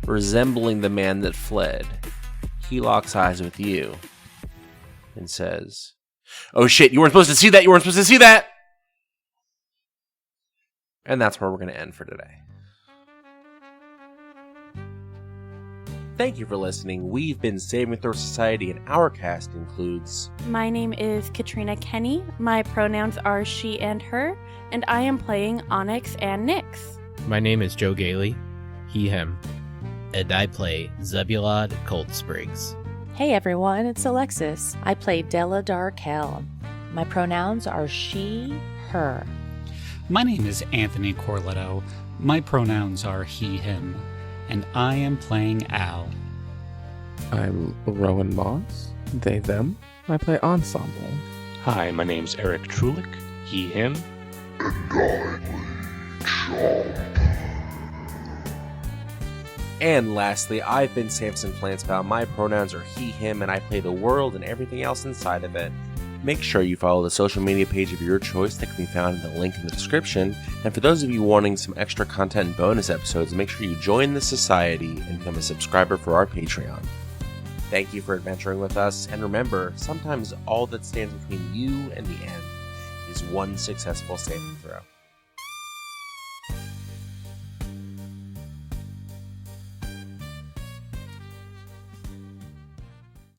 resembling the man that fled, he locks eyes with you and says, "Oh shit, you weren't supposed to see that! You weren't supposed to see that!" And that's where we're going to end for today. Thank you for listening. We've been Saving Throw Society, and our cast includes... My name is Katrina Kenny. My pronouns are she and her, and I am playing Onyx and Nyx. My name is Joe Gailey, he, him. And I play Zebulon Cold Springs. Hey everyone, it's Alexis. I play Della Darkel. My pronouns are she, her. My name is Anthony Corletto. My pronouns are he, him, and I am playing Al. I'm Rowan Moss. They, them. I play ensemble. Hi, my name's Eric Trulick. He, him. And lastly, I've been Samson Flanspow. My pronouns are he, him, and I play the world and everything else inside of it. Make sure you follow the social media page of your choice that can be found in the link in the description. And for those of you wanting some extra content and bonus episodes, make sure you join the society and become a subscriber for our Patreon. Thank you for adventuring with us, and remember, sometimes all that stands between you and the end is one successful saving throw.